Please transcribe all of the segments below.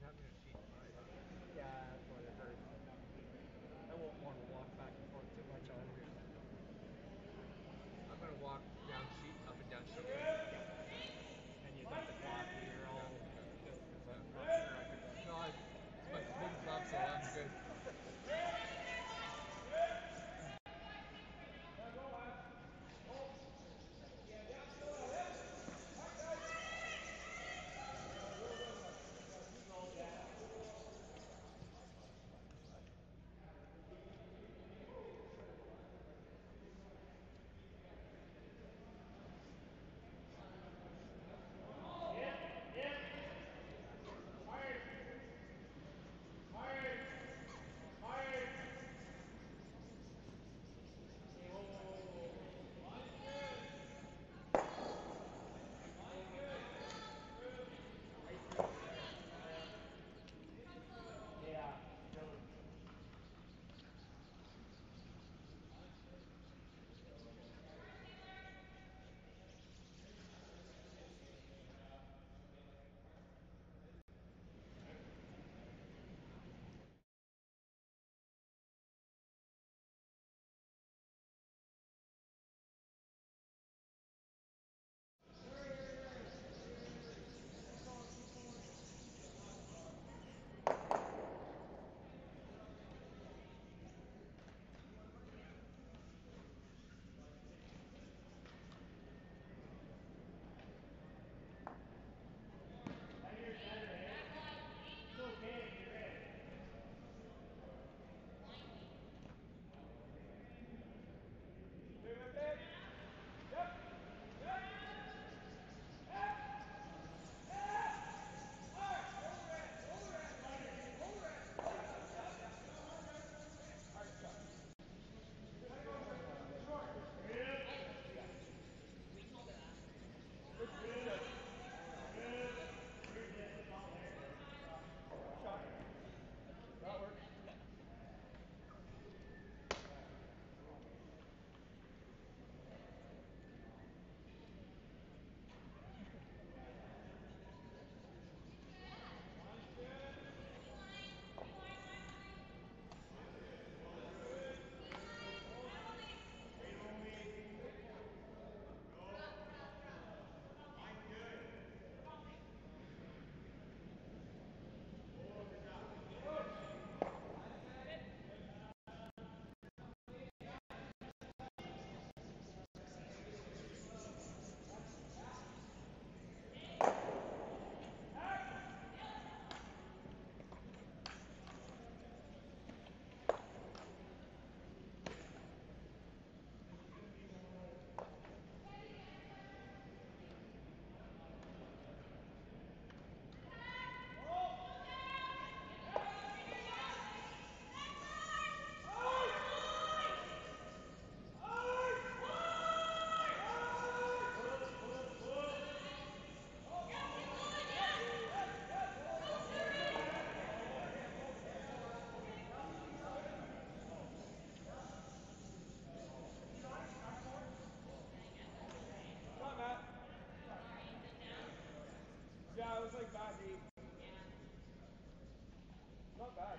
having a sheet five. Yeah, that's what I heard. I won't want to walk back and forth too much on it. I'm gonna walk down sheet, up and down sheet. Yeah. And you got the clock and you're Yeah, all yeah. good, because I'm not sure I could. No, it's my big club, so I'm good. Yeah. Jong. That works. Not Matt. Yeah, it was like back 8. Not bad.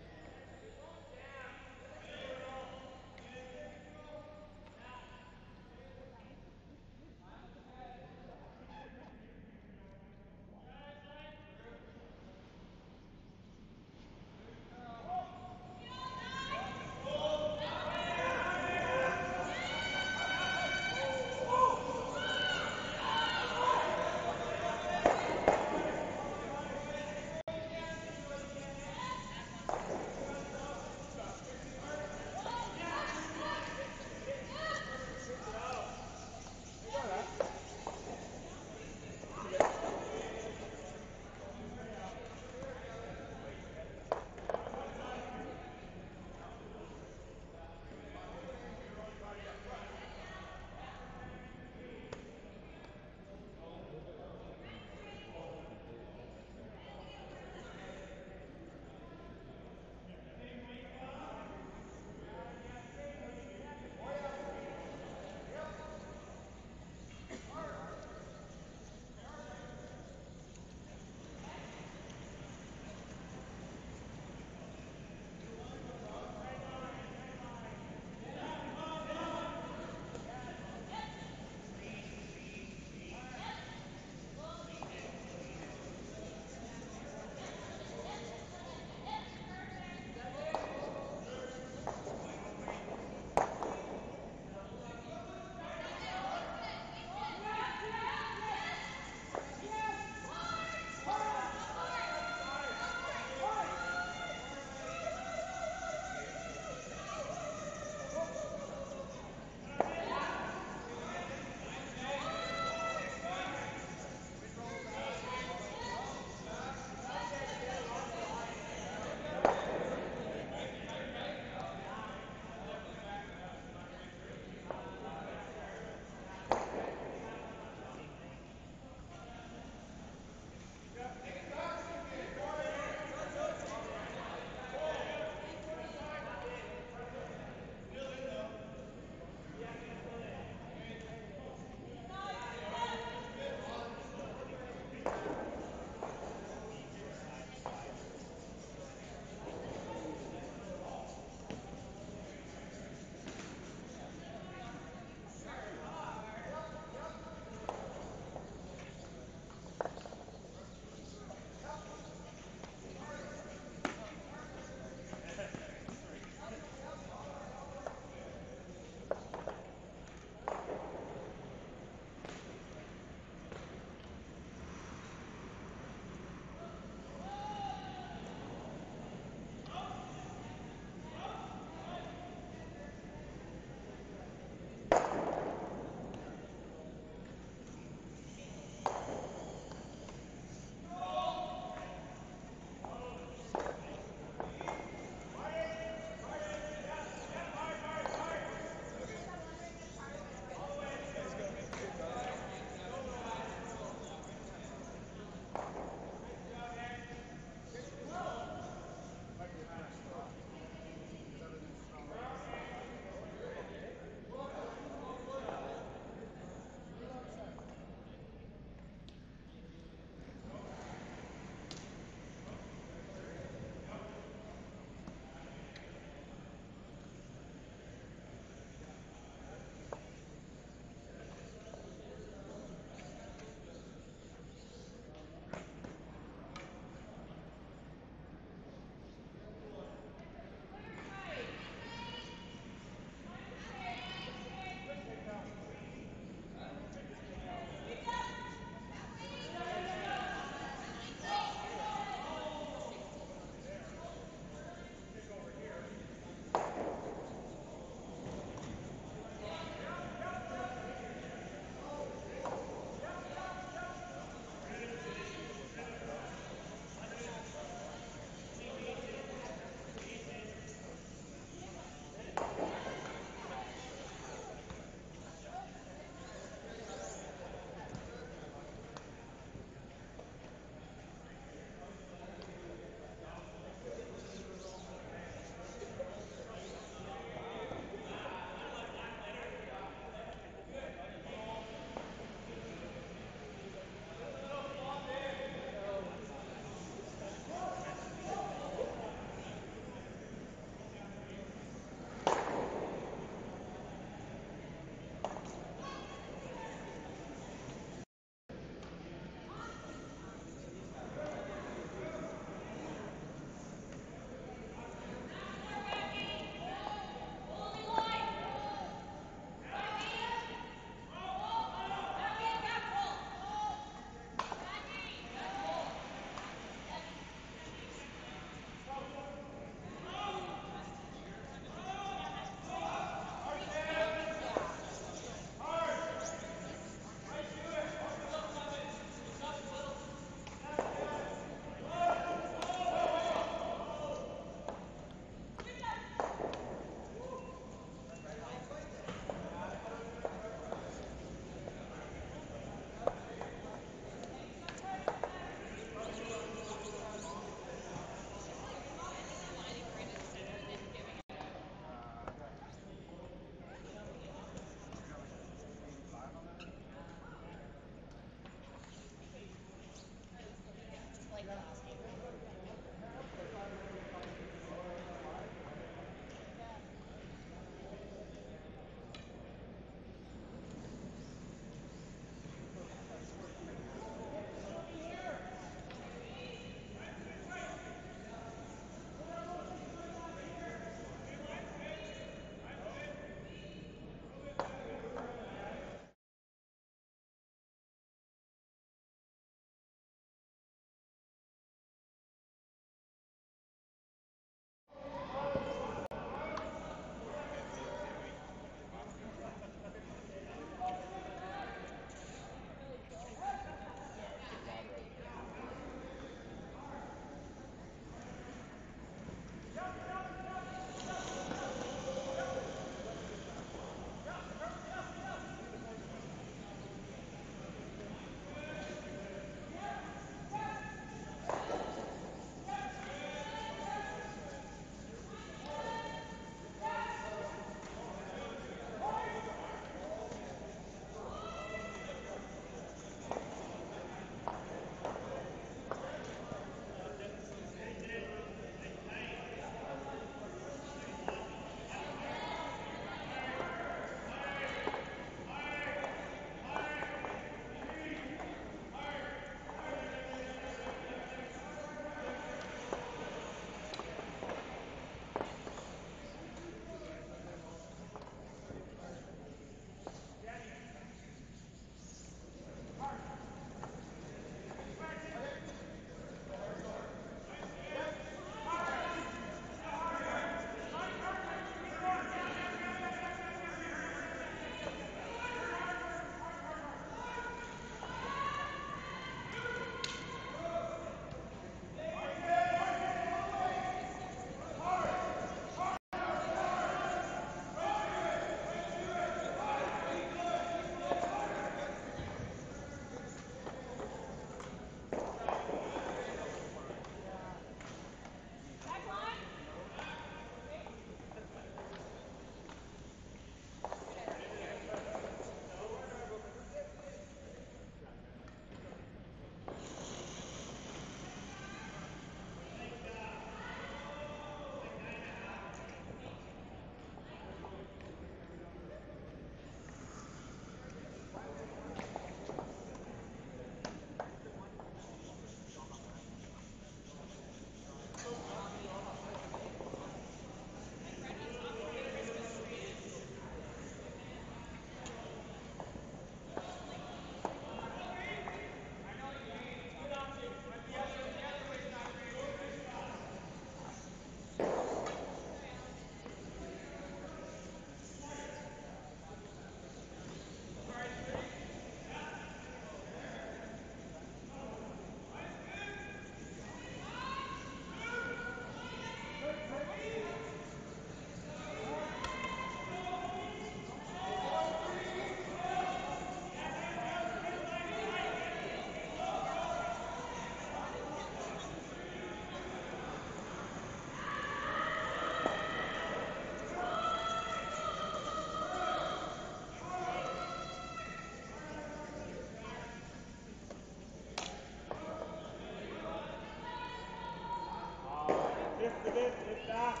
back.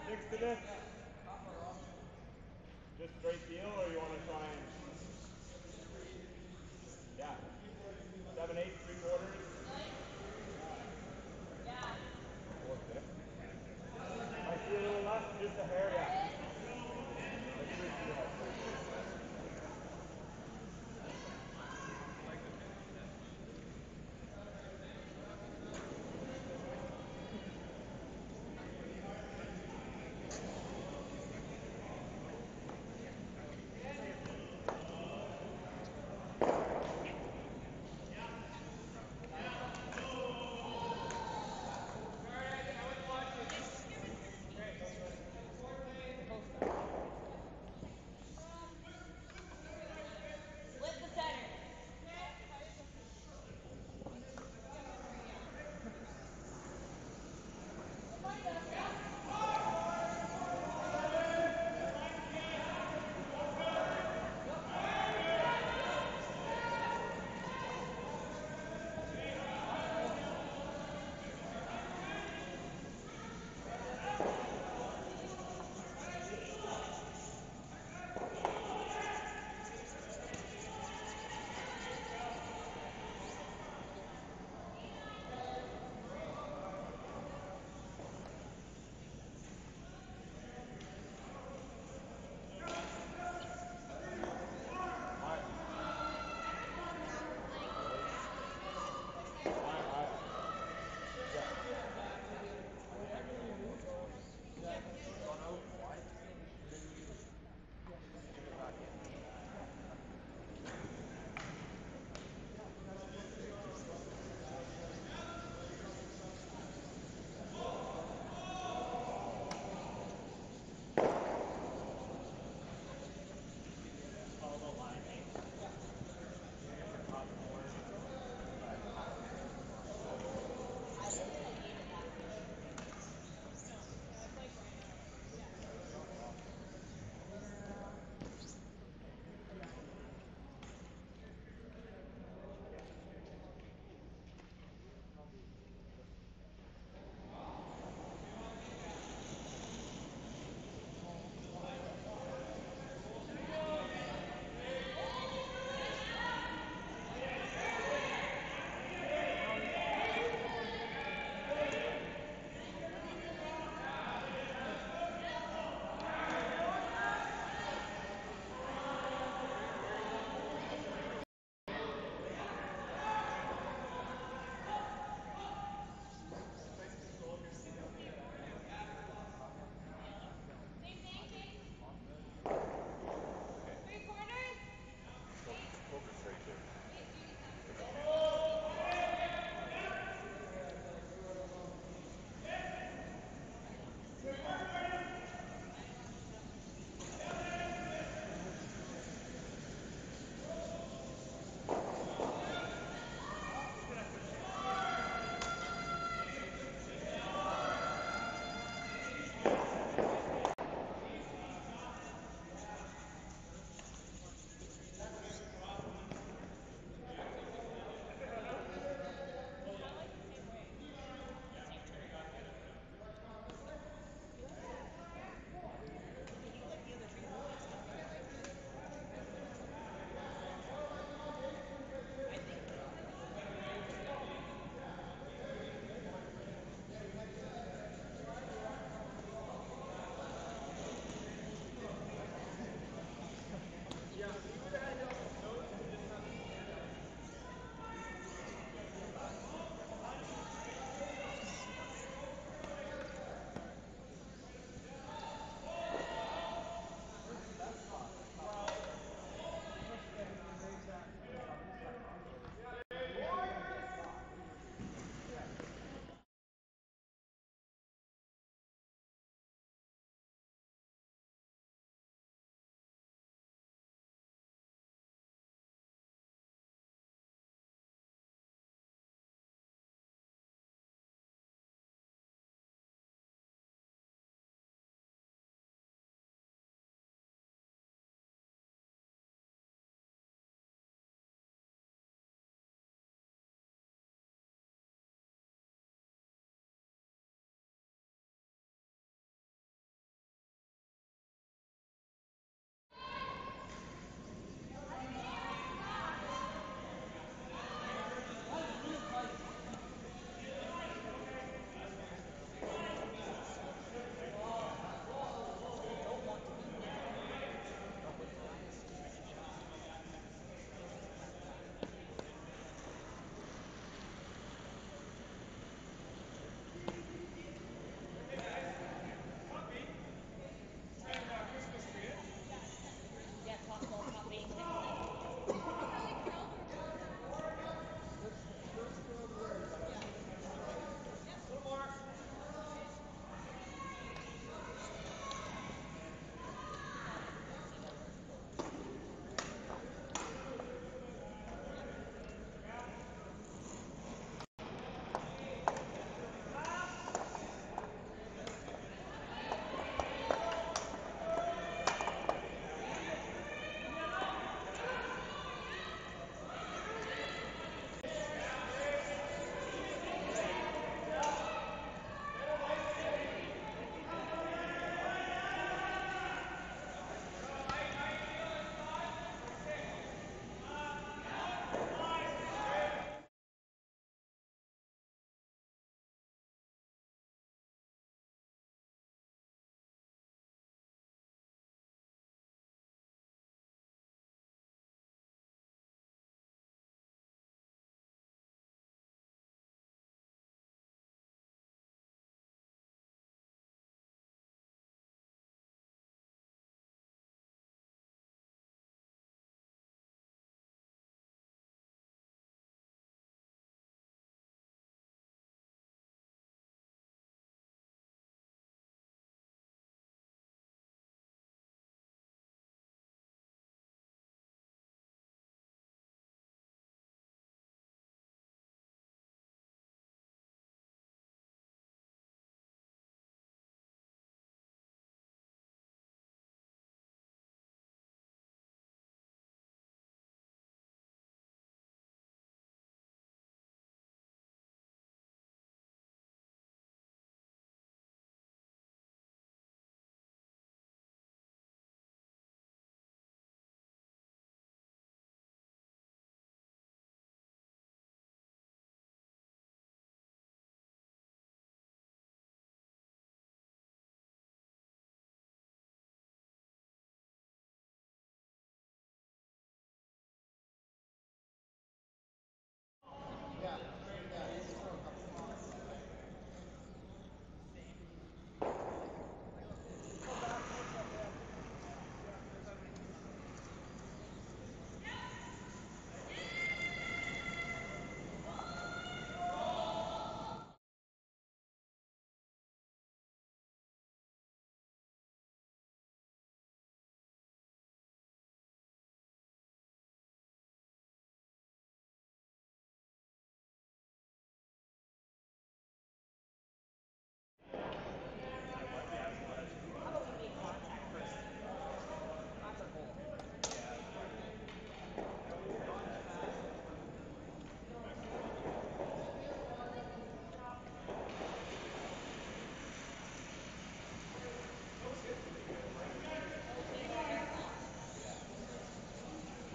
6 to this. Just straight heel, or you want to try and... Yeah. 7, 8, 3/4. 4/5. I see a little less, just a hair, yeah. Like 3/4.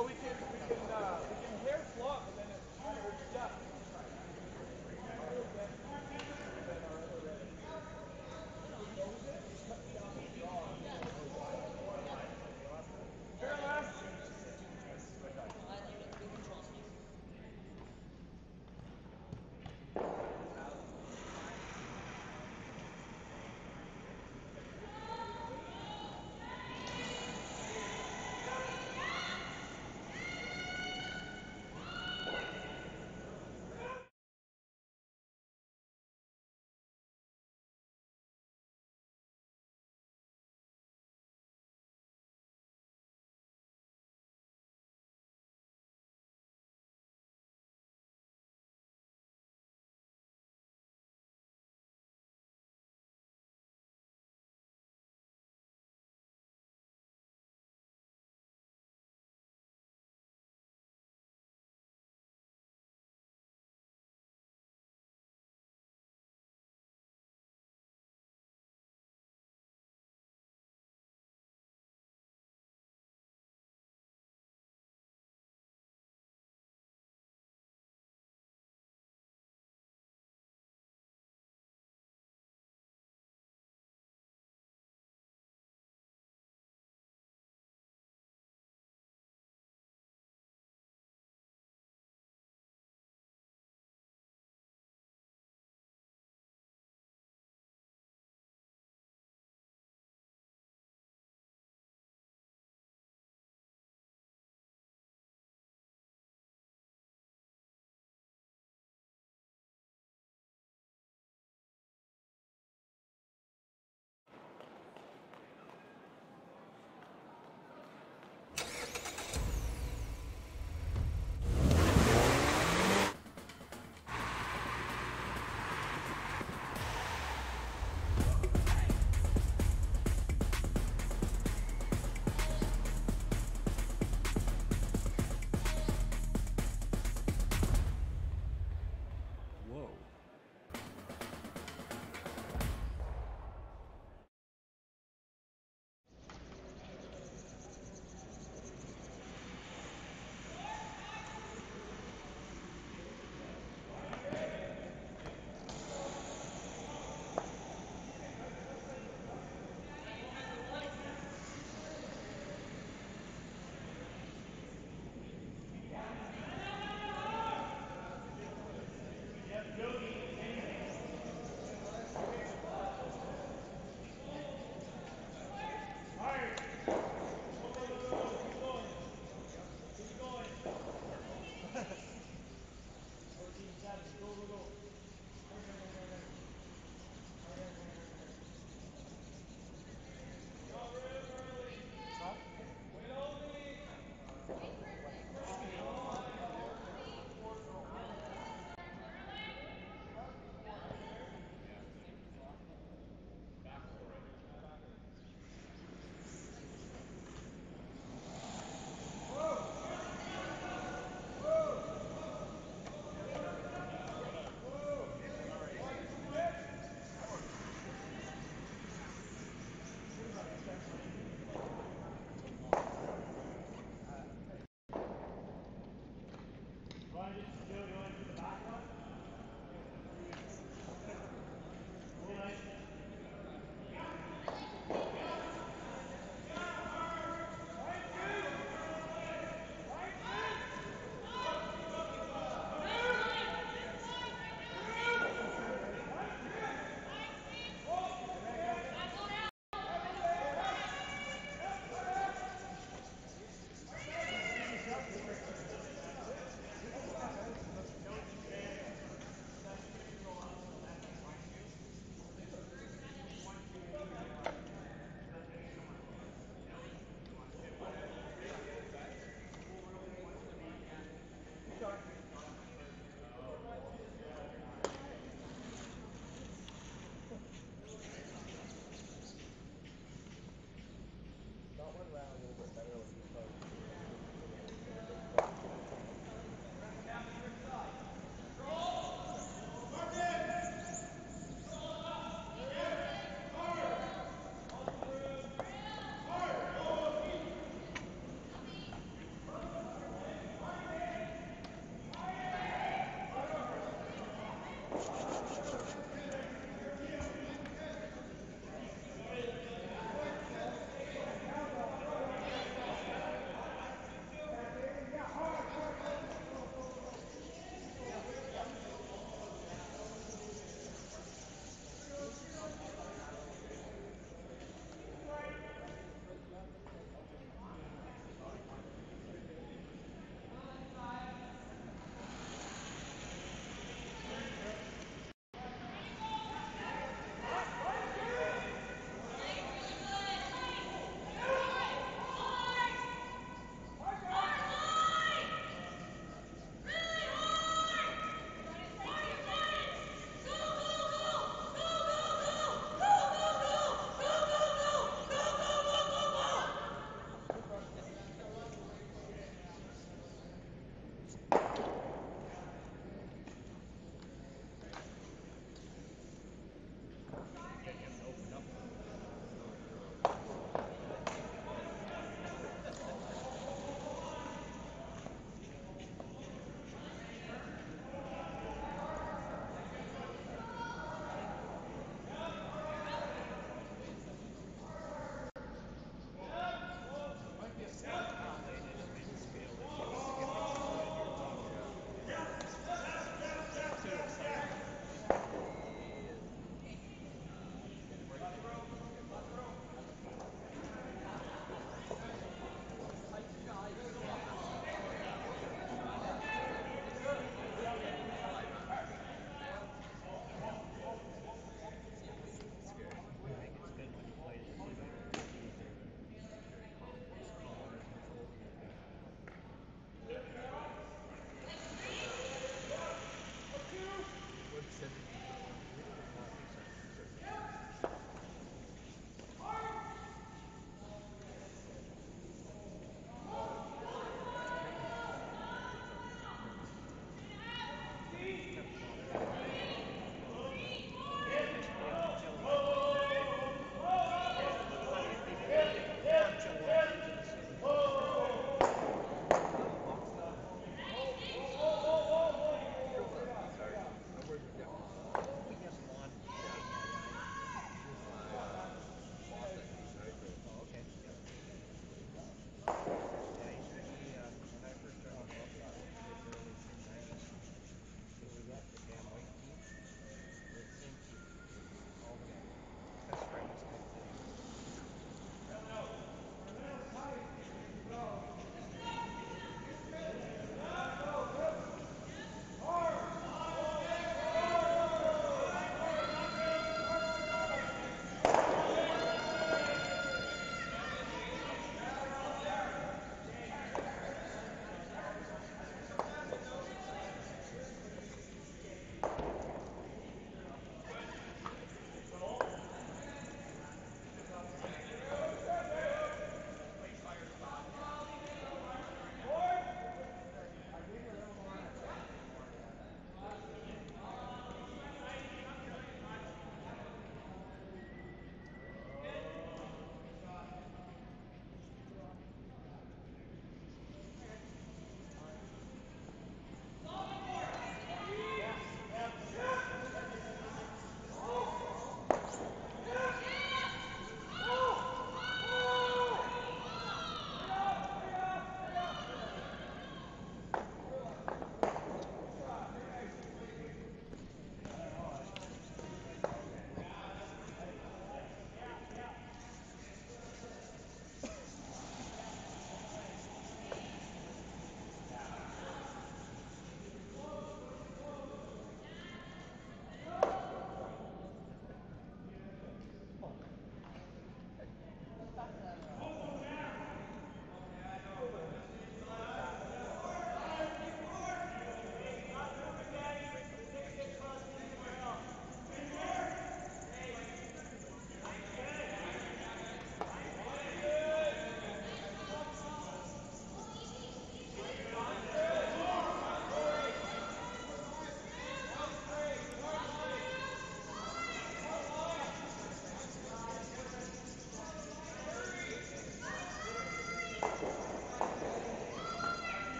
Well, we can hair flop, but then it kind of hurts you. Alright, and then our other red. Close it, cut me off the draw. Fearless! Good guy.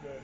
good.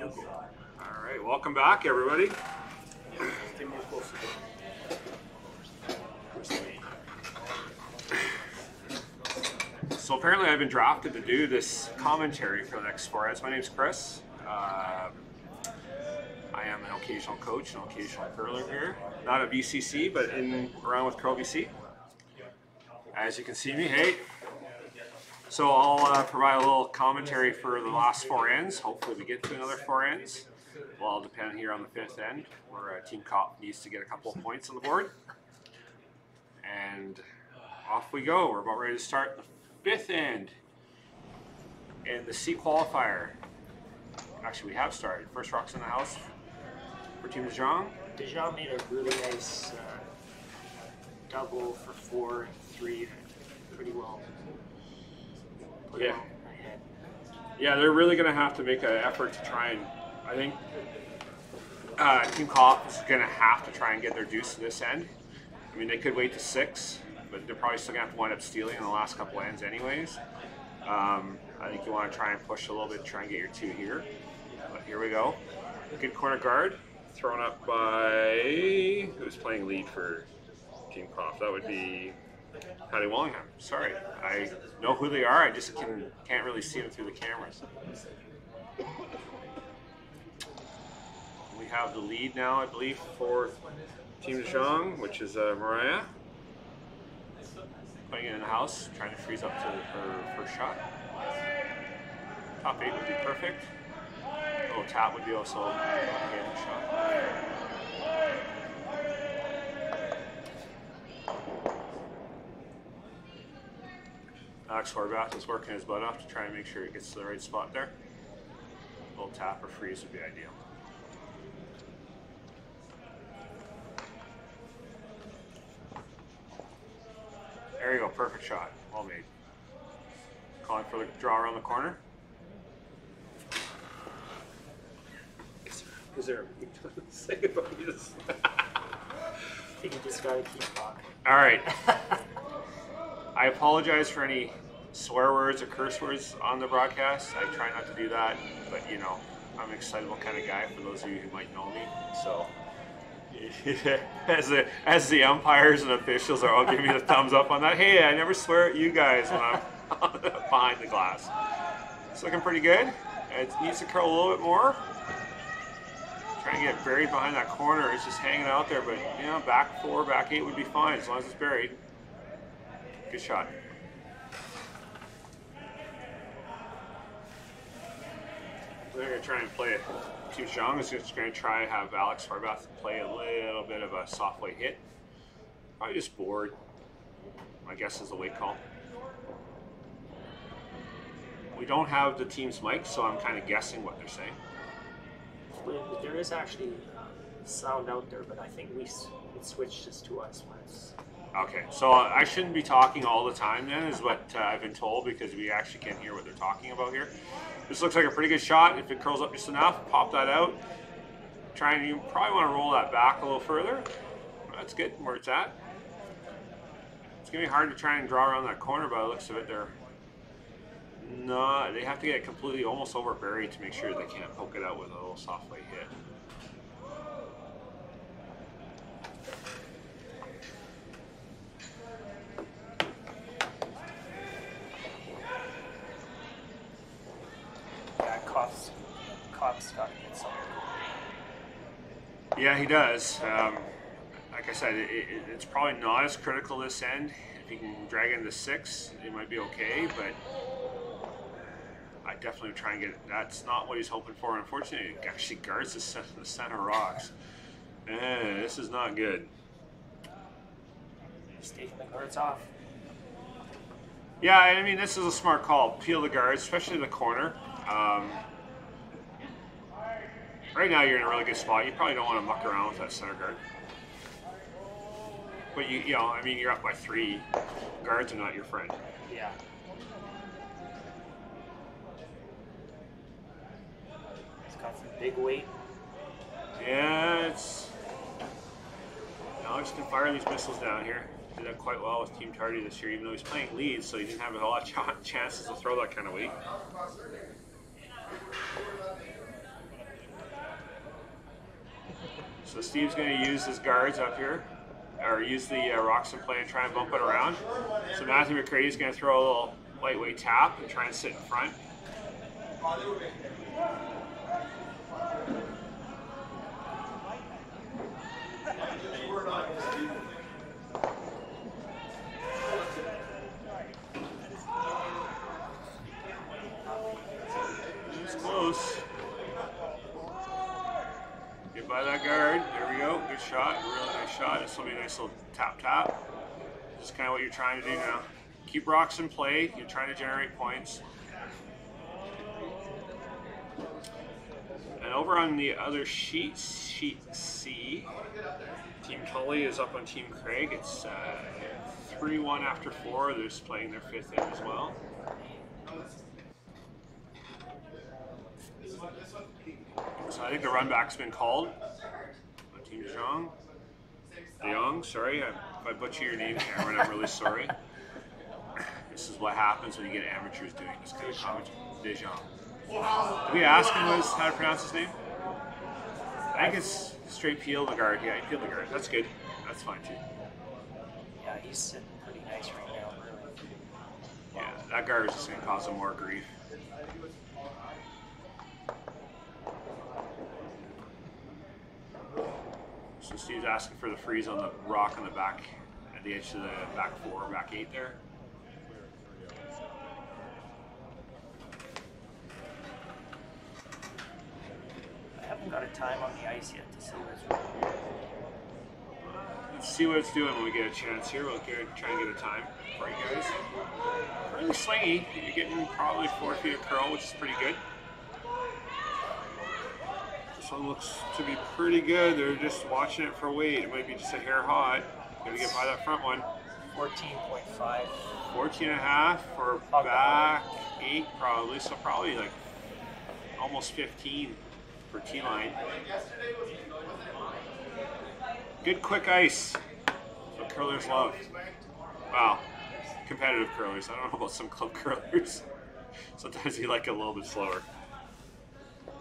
All right, welcome back, everybody. So apparently I've been drafted to do this commentary for the next 4 hours. My name's Chris. I am an occasional coach, an occasional curler here. Not at BCC, but around with Pro BC. As you can see me, hey. So I'll provide a little commentary for the last 4 ends. Hopefully we get to another 4 ends. Well, it'll depend here on the 5th end, where Team Kopf needs to get a couple of points on the board. And off we go. We're about ready to start the 5th end in the C qualifier. Actually, we have started. First rock's in the house for Team Jong. Jong made a really nice double for 4 and 3 pretty well. Yeah. Yeah, they're really going to have to make an effort to try and, I think, Team Kopf is going to have to try and get their deuce to this end. I mean, they could wait to 6, but they're probably still going to have to wind up stealing in the last couple ends anyways. I think you want to try and push a little bit, try and get your 2 here. But here we go. Good corner guard, thrown up by, who's playing lead for Team Kopf? That would be Patty Wallingham. Sorry, I know who they are. I just can't really see them through the cameras. We have the lead now, I believe, for Team Jong, which is Mariah. Putting it in the house, trying to freeze up to her first shot. Top 8 would be perfect. A little tap would be also a good shot. Alex Horvath is working his butt off to try and make sure he gets to the right spot there. A little tap or freeze would be ideal. There you go, perfect shot, well made. Calling for the draw around the corner. Is there anything to say about this? I think you just gotta keep talking. All right. I apologize for any swear words or curse words on the broadcast. I try not to do that, but you know, I'm an excitable kind of guy for those of you who might know me. So as the umpires and officials are all giving me the thumbs up on that, hey, I never swear at you guys when I'm behind the glass. It's looking pretty good. It needs to curl a little bit more. Trying to get buried behind that corner. It's just hanging out there, but you know, back 4, back 8 would be fine as long as it's buried. Good shot. We're going to try and play it. Team Jong is just going to try and have Alex Horvath play a little bit of a soft weight hit. Probably just board, I guess is the weight call. We don't have the team's mic, so I'm kind of guessing what they're saying. There is actually sound out there, but I think it switched just to us when it's... Okay, so I shouldn't be talking all the time then, is what I've been told, because we actually can't hear what they're talking about here. This looks like a pretty good shot. If it curls up just enough, pop that out. You probably want to roll that back a little further. That's good where it's at. It's going to be hard to try and draw around that corner by the looks of it there. No, they have to get it completely almost over buried to make sure they can't poke it out with a little soft weight hit. Kopf's got to get something. Yeah, he does. Like I said, it's probably not as critical this end. If he can drag into 6, it might be okay, but I definitely try and get, that's not what he's hoping for. Unfortunately, he actually guards the center rocks. This is not good. He's taking the guards off. Yeah, I mean, this is a smart call. Peel the guards, especially the corner. Right now you're in a really good spot. You probably don't want to muck around with that center guard. But you know, I mean, you're up by 3. Guards are not your friend. Yeah. He's got some big weight. Yeah, it's... Alex can fire these missiles down here. Did that quite well with Team Tardy this year, even though he's playing lead, so he didn't have a lot of chances to throw that kind of weight. So Steve's going to use his guards up here, or use the rocks in play and try and bump it around. So Matthew McCrady's going to throw a little lightweight tap and try and sit in front. It's close. Get by that guard. There we go. Good shot. Really nice shot. This will be a nice little tap. This is kind of what you're trying to do now. Keep rocks in play. You're trying to generate points. And over on the other sheet C, Team Tully is up on Team Craig. It's 3-1 after 4. They're just playing their 5th in as well. So I think the run back's been called on Team Jong. Jong, sorry, if I butcher your name, Cameron, I'm really sorry. This is what happens when you get amateurs doing this kind of commentary. Jong. Did we ask him how to pronounce his name? I think it's straight peel the guard. Yeah, he peeled the guard. That's good. That's fine too. Yeah, he's sitting pretty nice right now, really. Yeah, that guard is just going to cause him more grief. So Steve's asking for the freeze on the rock on the back, at the edge of the back 4, back 8 there. I haven't got a time on the ice yet to see what's Let's see what it's doing when we get a chance here. We'll try and get a time for you guys. Really slingy. You're getting probably 4 feet of curl, which is pretty good. This one looks to be pretty good. They're just watching it for weight. It might be just a hair hot. Gotta get by that front one. 14.5. 14.5 for back 8 probably. So probably like almost 15 for T-line. Good quick ice. What curlers love. Wow. Competitive curlers. I don't know about some club curlers. Sometimes you like it a little bit slower.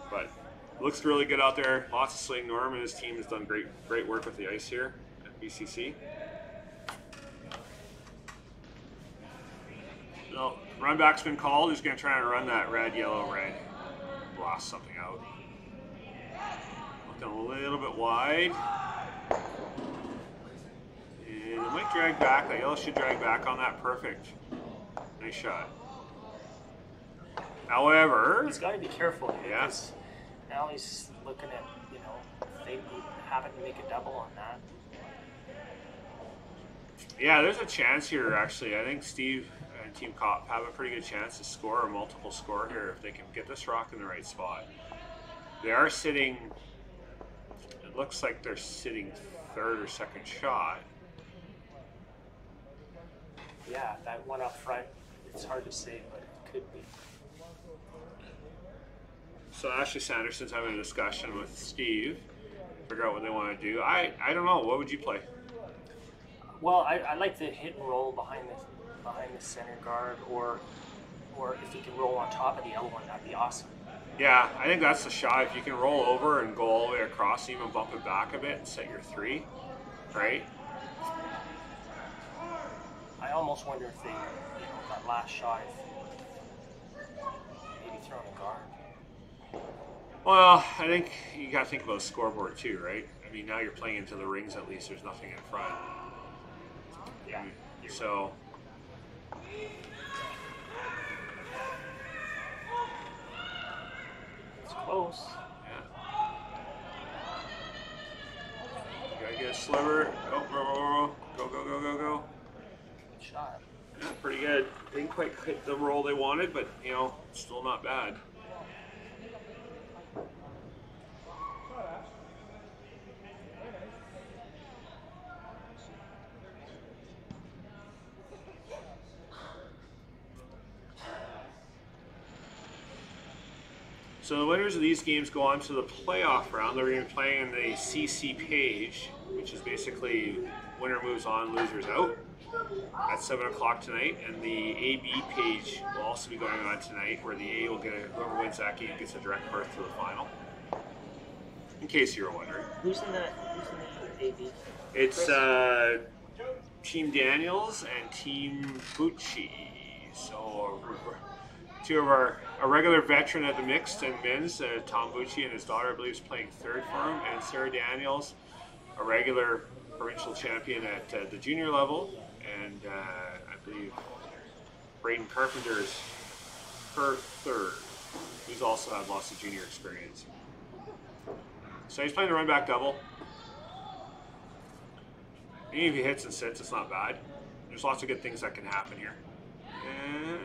But looks really good out there. Lots of swing. Norm and his team has done great work with the ice here at BCC. No, run back's been called. He's going to try and run that red, yellow, red. Blast something out. Looking a little bit wide. And it might drag back. That yellow should drag back on that. Perfect. Nice shot. However, He's got to be careful here. Yes. Now he's looking at, if they happen to make a double on that. yeah, there's a chance here actually. I think Steve and Team Kopf have a pretty good chance to score a multiple score here if they can get this rock in the right spot. They are sitting, it looks like they're sitting 3rd or 2nd shot. Yeah, that one up front, it's hard to say, but it could be. So Ashley Sanderson's having a discussion with Steve, figure out what they want to do. I don't know. What would you play? Well, I like the hit and roll behind the center guard, or if he can roll on top of the other one, that'd be awesome. Yeah, I think that's the shot. If you can roll over and go all the way across, even bump it back a bit and set your 3, right? I almost wonder if they, that last shot, maybe throwing a guard. Well, I think you got to think about the scoreboard too, right? I mean, now you're playing into the rings at least. There's nothing in front. Yeah. So. It's close. Yeah. You gotta get a sliver. Oh, go. Good shot. Yeah, pretty good. Didn't quite hit the roll they wanted, but still not bad. So the winners of these games go on to the playoff round. They're going to be playing in the CC page, which is basically winner moves on, losers out, at 7 o'clock tonight. And the AB page will also be going on tonight, where the A will get whoever wins that game gets a direct berth to the final. in case you were wondering. Who's in the AV? It's Team Daniels and Team Bucci. So two of a regular veteran at the mixed and men's, Tom Bucci and his daughter, I believe, is playing third for him, and Sarah Daniels, a regular provincial champion at the junior level, and I believe Braden Carpenter is her third, who's also had lots of junior experience. So he's playing the run back double. Even if he hits and sits, it's not bad. There's lots of good things that can happen here. And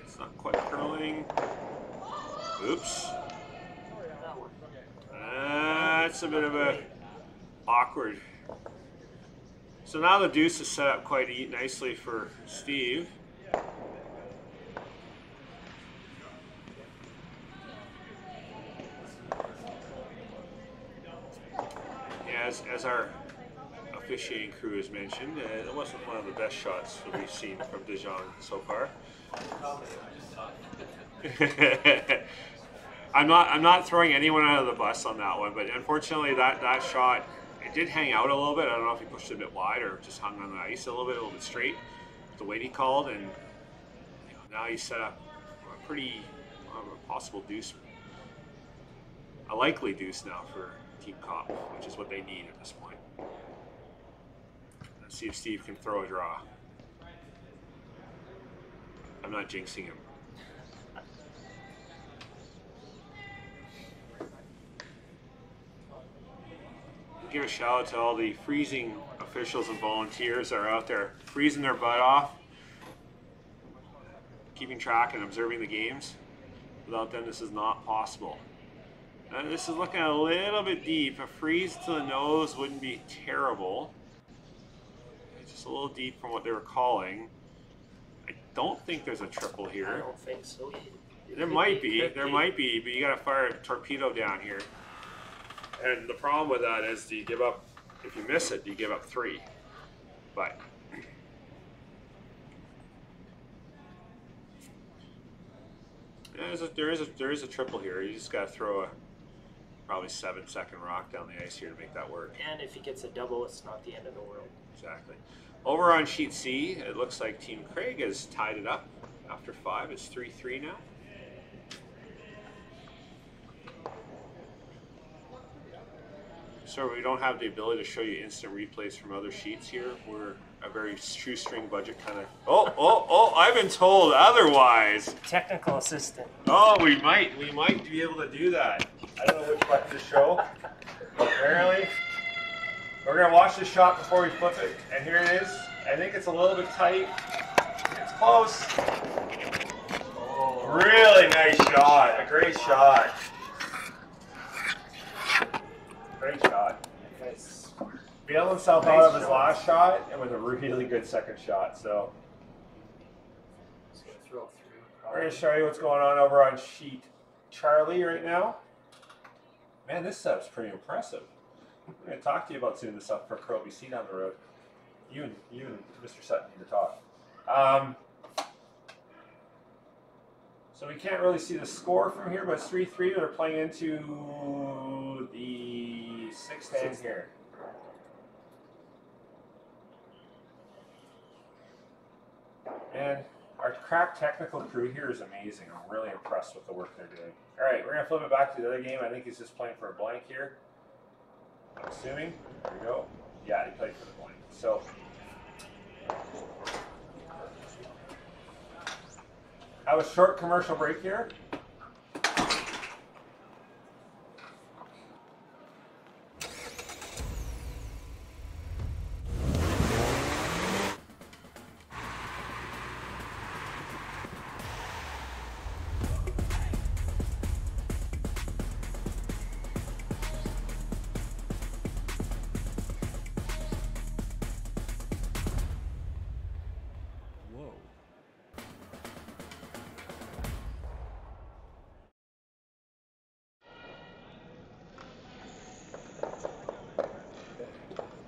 it's not quite curling. Oops. That's a bit of a awkward. So now the deuce is set up quite nicely for Steve. As our officiating crew has mentioned, it wasn't one of the best shots that we've seen from Jong so far. I'm not throwing anyone out of the bus on that one, but unfortunately that shot, it did hang out a little bit. I don't know if he pushed it a bit wide or just hung on the ice a little bit straight with the weight he called, and now he's set up a pretty possible deuce, a likely deuce now for Team Kopf, which is what they need at this point. Let's see if Steve can throw a draw. I'm not jinxing him. Give a shout out to all the freezing officials and volunteers that are out there freezing their butt off, keeping track and observing the games. Without them, this is not possible. And this is looking a little bit deep. A freeze to the nose wouldn't be terrible. It's just a little deep from what they were calling. I don't think there's a triple here. I don't think so. There might be, but you gotta fire a torpedo down here. And the problem with that is, do you give up, if you miss it, do you give up 3? But there is a triple here. You just gotta throw a probably 7-second rock down the ice here to make that work. And if he gets a double, it's not the end of the world. Exactly. Over on sheet C, it looks like Team Craig has tied it up after 5. It's 3-3 now. So we don't have the ability to show you instant replays from other sheets here. We're a very shoestring budget kind of. Oh! I've been told otherwise. Technical assistant. Oh, we might be able to do that. I don't know which button to show. Apparently, we're gonna watch this shot before we flip it, and here it is. I think it's a little bit tight. It's close. Oh, really nice shot. A great shot. Great shot. Nice. Bailed himself out of his last shot, and with a really good second shot. So we're going to show you what's going on over on sheet Charlie right now. Man, this setup's pretty impressive. I'm going to talk to you about setting this up for Pro BC down the road. You and Mr. Sutton need to talk. So we can't really see the score from here, but it's 3-3. They're playing into the 6th hand here. And our crack technical crew here is amazing. I'm really impressed with the work they're doing. All right, we're going to flip it back to the other game. I think he's just playing for a blank here. I'm assuming. There we go. Yeah, he played for the blank. So have a short commercial break here.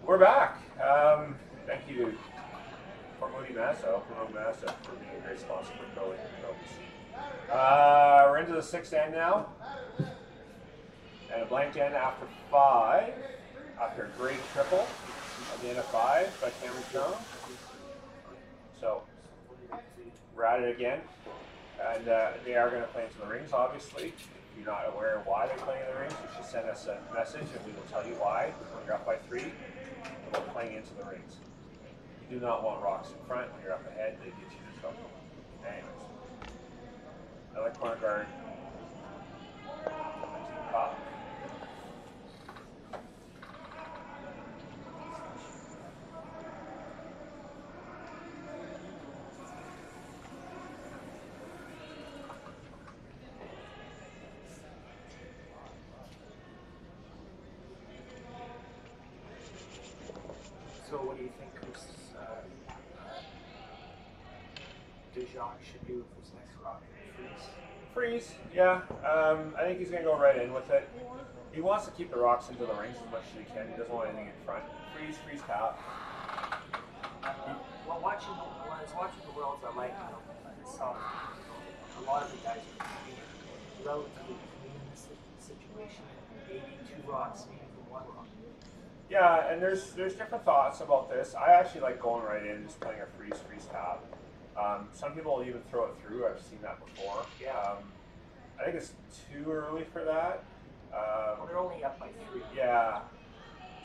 We're back. Thank you to Massa for being a great sponsor for Pro BC. We're into the 6th hand now. and a blank end after 5, after a great triple at the end of 5 by Cameron Jong. So we're at it again, and they are going to play into the rings, obviously. If you're not aware of why they're playing in the rings, you should send us a message and we will tell you why when you're up by 3 about playing into the rings. You do not want rocks in front. When you're up ahead, they get you in trouble. Anyways, another corner guard. Pop. So what do you think Chris Jong should do with this next rock? Freeze, yeah. I think he's going to go right in with it. He wants to keep the rocks into the rings as much as he can. He doesn't want anything in front. Freeze, tap. Well, when I was watching the Worlds, I saw a lot of the guys are relatively clean in this situation. Maybe 2 rocks, maybe 1 rock. Yeah, and there's different thoughts about this. I actually like going right in, just playing a freeze tap. Some people will even throw it through. I've seen that before. Yeah. I think it's too early for that. Well, they're only up by 3. Yeah.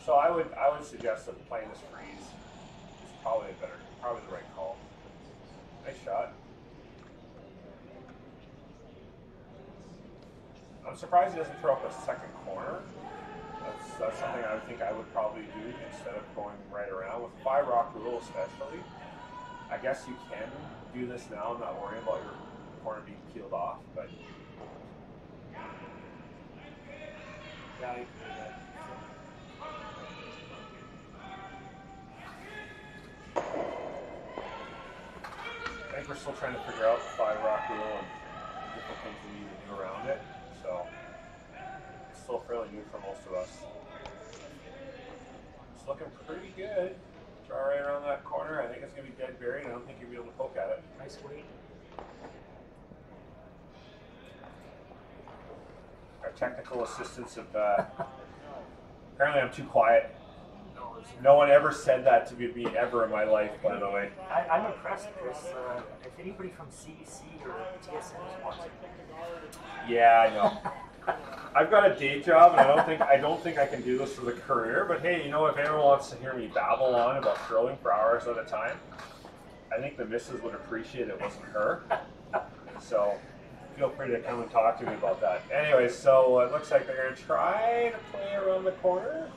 So I would suggest that playing this freeze is probably the right call. Nice shot. I'm surprised he doesn't throw up a second corner. That's something I would think I would probably do instead of going right around. With 5 rock rule especially, I guess you can do this now and not worry about your corner being peeled off, but Yeah, I agree with that. I think we're still trying to figure out the 5 rock rule and different things we need to do around it. So it's still fairly new for most of us. It's looking pretty good. Draw right around that corner. I think it's going to be dead buried. I don't think you'll be able to poke at it. Nice weight. Our technical assistants have. Apparently, I'm too quiet. No, it's- No one ever said that to me ever in my life, by the way. I'm impressed, Chris. If anybody from CDC or TSN is watching, Yeah, I know. I've got a day job, and I don't think I can do this for the career. But hey, you know, if anyone wants to hear me babble on about curling for hours at a time, I think the missus would appreciate it wasn't her. So feel free to come and talk to me about that. Anyway, so it looks like they're going to try to play around the corner,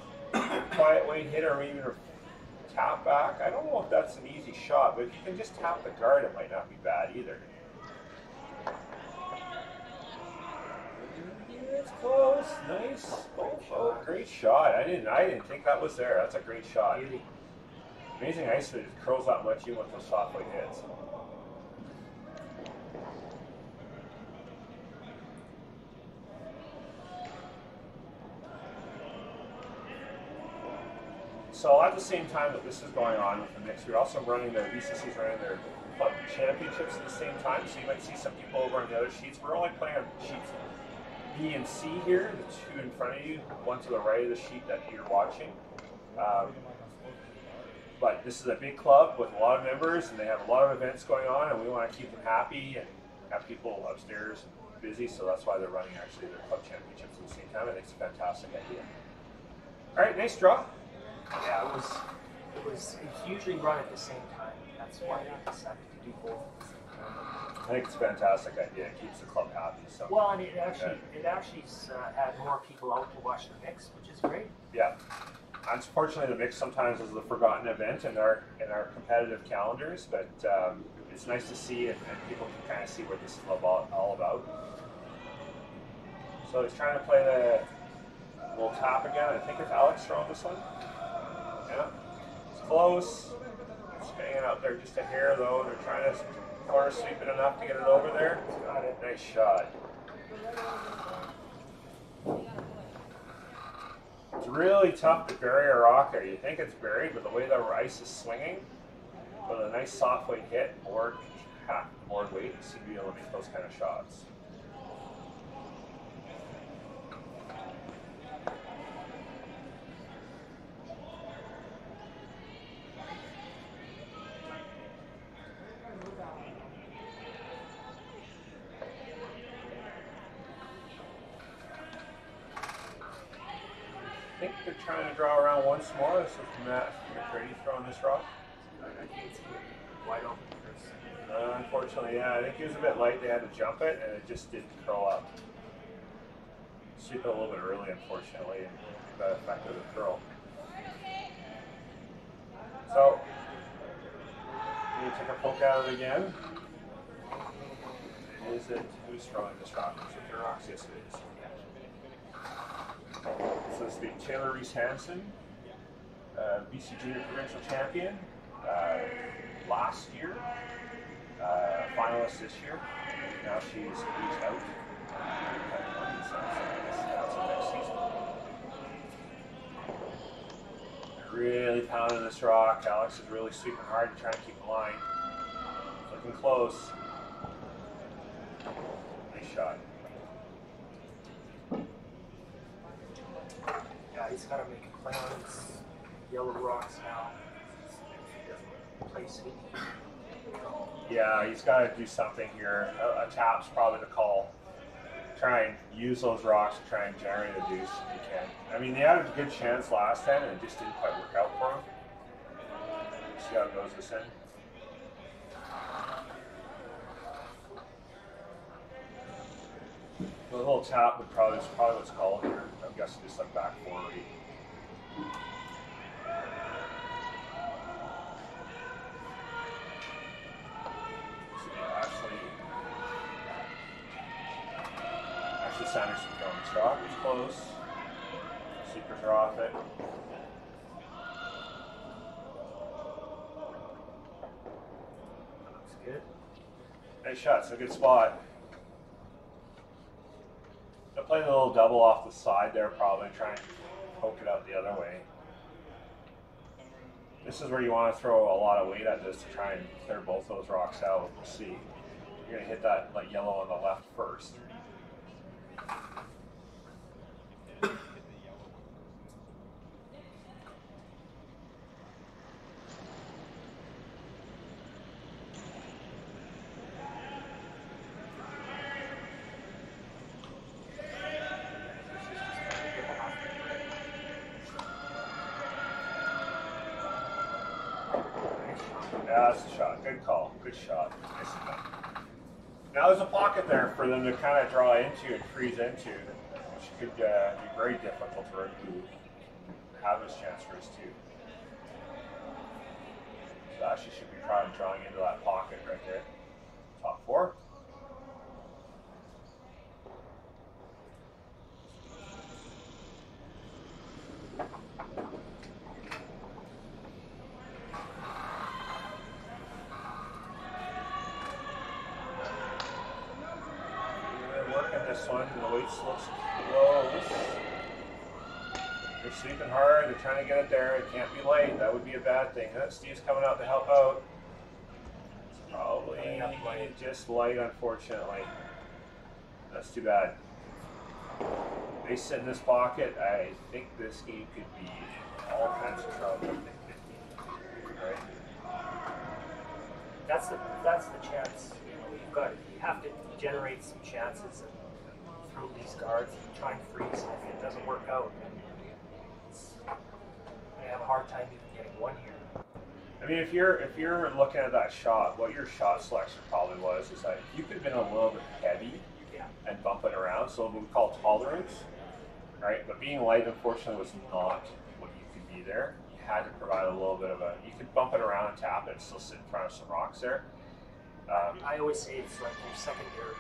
quiet weight hit, or even a tap back. I don't know if that's an easy shot, but if you can just tap the guard, it might not be bad either. It's close. Nice. Oh, great shot. I didn't think that was there. That's a great shot. beauty. Amazing ice that it curls that much in with those soft weight hits. So at the same time that this is going on with the mix, we're also running their BCC's running their club championships at the same time. So you might see some people over on the other sheets. We're only playing on sheets B and C here, the 2 in front of you, one to the right of the sheet that you're watching. But this is a big club with a lot of members, and they have a lot of events going on, and we want to keep them happy and have people upstairs busy. So that's why they're running actually their club championships at the same time. I think it's a fantastic idea. All right, nice draw. Yeah, it was usually run at the same time. That's why they decided to do both at the same time. I think it's a fantastic idea. It keeps the club happy. So Well, and it actually's had more people out to watch the mix, which is great. yeah. Unfortunately, the mix sometimes is the forgotten event in our competitive calendars, but it's nice to see and people can kind of see what this is all about. So he's trying to play the little tap again. I think it's Alex throwing this one. Yeah, it's close. It's hanging out there just a hair though. They're trying to corner sweep it enough to get it over there. Got it. Nice shot. It's really tough to bury a rock there. You think it's buried, but the way the ice is swinging, with a nice soft weight hit, half board weight, you seem to be able to make those kind of shots. think they're trying to draw around once more. So Matt McCready throwing this rock. I can't see it wide open first. Unfortunately, yeah, I think he was a bit light. They had to jump it, and it just didn't curl up. Sweep it a little bit early, unfortunately, and that affected the curl. So, you take a poke at it again. Is it who's throwing this rock? Is it your rocks? Yes, it is. So this is the Taylor Reese Hansen, BC Junior Provincial Champion last year, finalist this year. Now she's aged out. So that's the next season. They're really pounding this rock. Alex is really sweeping hard and trying to keep the line. Looking close. Nice shot. Yeah, he's got to make a play on his yellow rocks now. Play sweet. Yeah, he's got to do something here. A tap's probably the call. Try and use those rocks to try and generate a deuce if you can. I mean, they had a good chance last time and it just didn't quite work out for them. See how it goes this end. The little tap would probably what's called here. I'm guessing just like back 480. Ashley Sanderson going this rock. It's close. Seekers are off it. Looks good. Nice shot. It's a good spot. They'll play the little double off the side there, probably try and poke it out the other way. This is where you want to throw a lot of weight at this to try and clear both those rocks out. We'll see. You're going to hit that like yellow on the left first. Yeah, that's a shot. Good call. Good shot. Nice enough. Now there's a pocket there for them to kind of draw into and freeze into, which could be very difficult to remove. Have his chance for his two. So actually should be probably drawing into that pocket right there. Top four. This one, and the weights looks close. They're sweeping hard, they're trying to get it there. It can't be light, that would be a bad thing. Steve's coming out to help out. It's probably just light, unfortunately. That's too bad. They sit in this pocket. I think this game could be all kinds of trouble. Right? That's the chance. You have to generate some chances and throw these guards and try and freeze. And if it doesn't work out, then I have a hard time even getting one here. I mean, if you're looking at that shot, what your shot selection probably was is that you could have been a little bit heavy and bump it around, so what we call tolerance, right? But being light, unfortunately, was not what you could be there. You had to provide a little bit of a. You could bump it around and tap it and still sit in front of some rocks there. I always say it's like your secondary,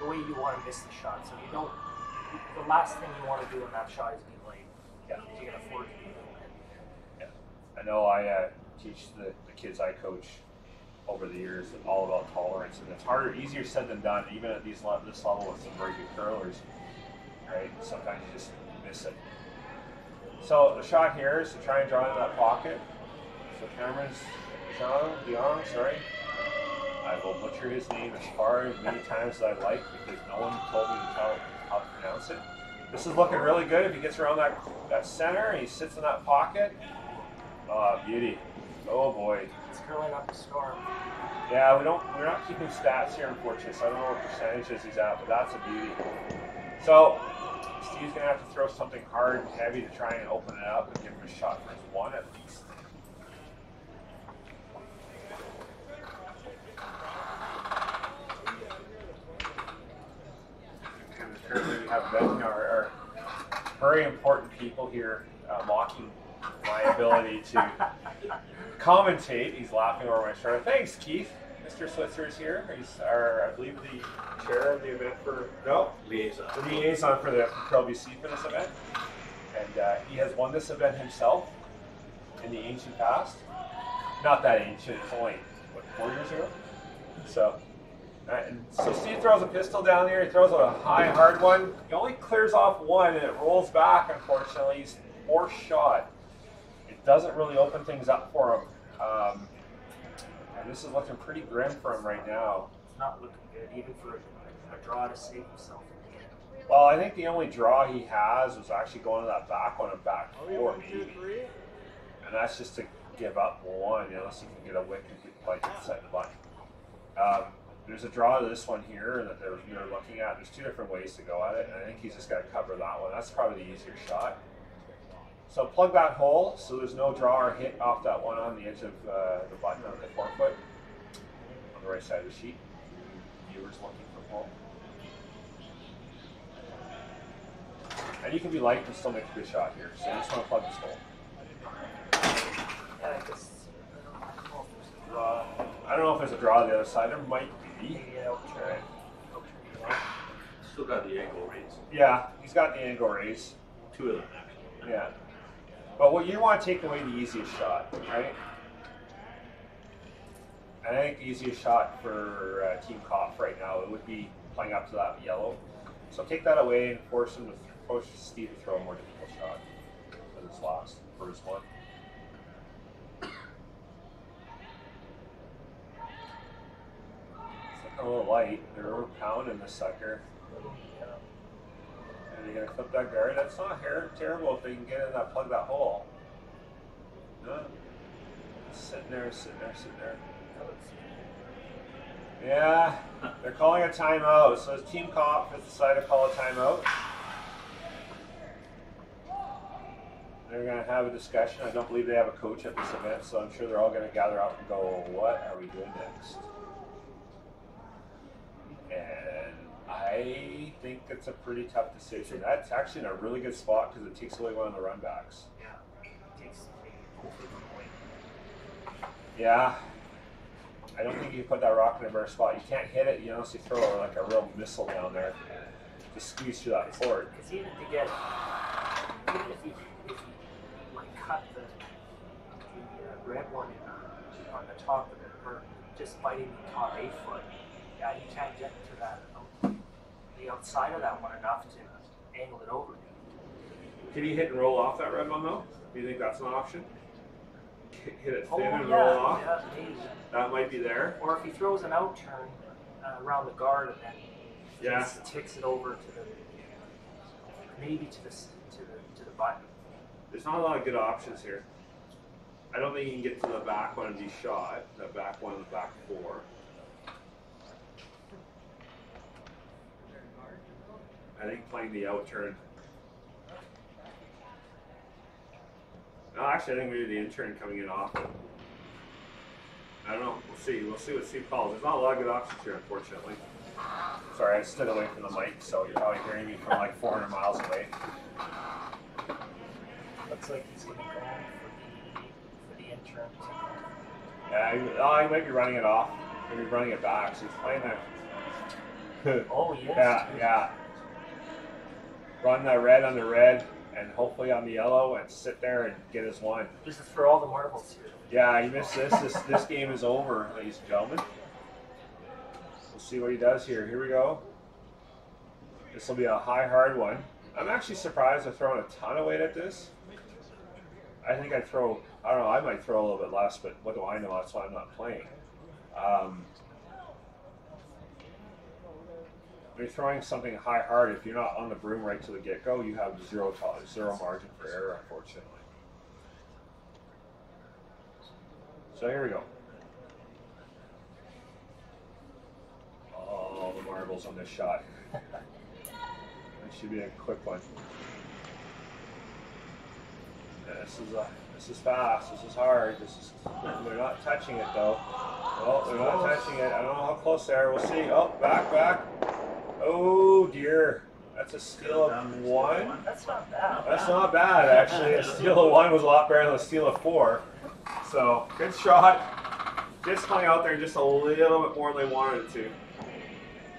the way you want to miss the shot. So you don't. The last thing you want to do in that shot is be late. Yeah. You can afford to be late. Yeah. I know. I teach the kids I coach over the years all about tolerance, and it's easier said than done, even at this level with some very good curlers, right? Sometimes you just miss it. So the shot here is to try and draw into that pocket. So Cameron's Jong, sorry. I will butcher his name as many times as I like because no one told me how to pronounce it. This is looking really good if he gets around that center and he sits in that pocket. Oh, beauty. Oh boy. It's curling up a storm. Yeah, we're not keeping stats here, unfortunately, so I don't know what percentages he's at, but that's a beauty. So Steve's going to have to throw something hard and heavy to try and open it up and give him a shot for his one at least. And currently we have our very important people here mocking my ability to commentate. He's laughing over my shoulder. Thanks, Keith. Mr. Switzer is here. He's our, I believe, the chair of the event for liaison for the PLBC for this event, and he has won this event himself in the ancient past. Not that ancient. It's only what, 4 years ago. So Steve throws a pistol down there. He throws a high, hard one. He only clears off one, and it rolls back. Unfortunately, he's forced shot. It doesn't really open things up for him. And this is looking pretty grim for him right now. It's not looking good, even for a draw to save himself in the end. Well, I think the only draw he has was actually going to that back one and back four, maybe. And that's just to give up one, unless you can get a wick and like set the button. There's a draw to this one here that they're looking at. There's two different ways to go at it, and I think he's just got to cover that one. That's probably the easier shot. So plug that hole so there's no draw or hit off that one on the edge of the button on the forefoot on the right side of the sheet. Viewers looking for the hole. And you can be light and still make a good shot here. So you just want to plug this hole. Yeah, I guess, I don't know if there's a draw on the other side. There might be. maybe I'll try. Still got the angle raise. Yeah, he's got the angle raise. Two of them actually. Yeah. But what you want to take away the easiest shot, right? And I think the easiest shot for Team Kopf right now, it would be playing up to that yellow. So take that away and force Steve to throw a more difficult shot for this last first one. It's looking a little light. They're pounding this sucker. And they're going to clip that guard. That's not terrible if they can get in that, plug that hole. No. Sitting there. Yeah, they're calling a timeout. So Team Kopf has decided to call a timeout. They're going to have a discussion. I don't believe they have a coach at this event, so I'm sure they're all going to gather up and go, what are we doing next? And I think it's a pretty tough decision. That's actually in a really good spot because it takes away one of the run backs. Yeah, it takes maybe hopefully 1 point. Yeah. I don't think you can put that rock in a better spot. You can't hit it, unless you throw like a real missile down there to squeeze through that court. Because even if you like cut the red one on the top of it, or just fighting the top 8 foot, yeah, you can't get to that the outside of that one enough to angle it over. Can you hit and roll off that red one though? Do you think that's an option? Hit it thin and yeah, roll off? Yeah, maybe. That might be there. Or if he throws an out turn around the guard and then Yeah. just ticks it over to the maybe to the button. There's not a lot of good options here. I don't think you can get to the back one and be shot. The back one and the back 4. I think playing the out turn. No, actually, I think maybe the intern coming in off it. I don't know. We'll see. We'll see what Steve calls. There's not a lot of good options here, unfortunately. Sorry, I stood away from the mic, so you're probably hearing me from like 400 miles away. Looks like he's going to go for the intern. Yeah, he might be running it off. Maybe running it back. So he's playing that. Oh, yes. Yeah. Run that red on the red, and hopefully on the yellow, and sit there and get his one. This is for all the marbles here. Yeah, he missed this. This game is over, ladies and gentlemen. We'll see what he does here. Here we go. This will be a high, hard one. I'm actually surprised I've thrown a ton of weight at this. I think I'd throw, I don't know, I might throw a little bit less, but what do I know? That's why I'm not playing. When you're throwing something high, hard, if you're not on the broom right to the get-go, you have zero margin for error, unfortunately. So here we go. Oh, the marbles on this shot. It should be a quick one. Yeah, this is fast. This is hard. They're not touching it though. Oh, they're not touching it. I don't know how close they are. We'll see. Oh, back. Oh dear. That's a steal of 1. That's not bad. That's not bad actually. A steal of 1 was a lot better than a steal of 4. So good shot. Just hung out there just a little bit more than they wanted it to.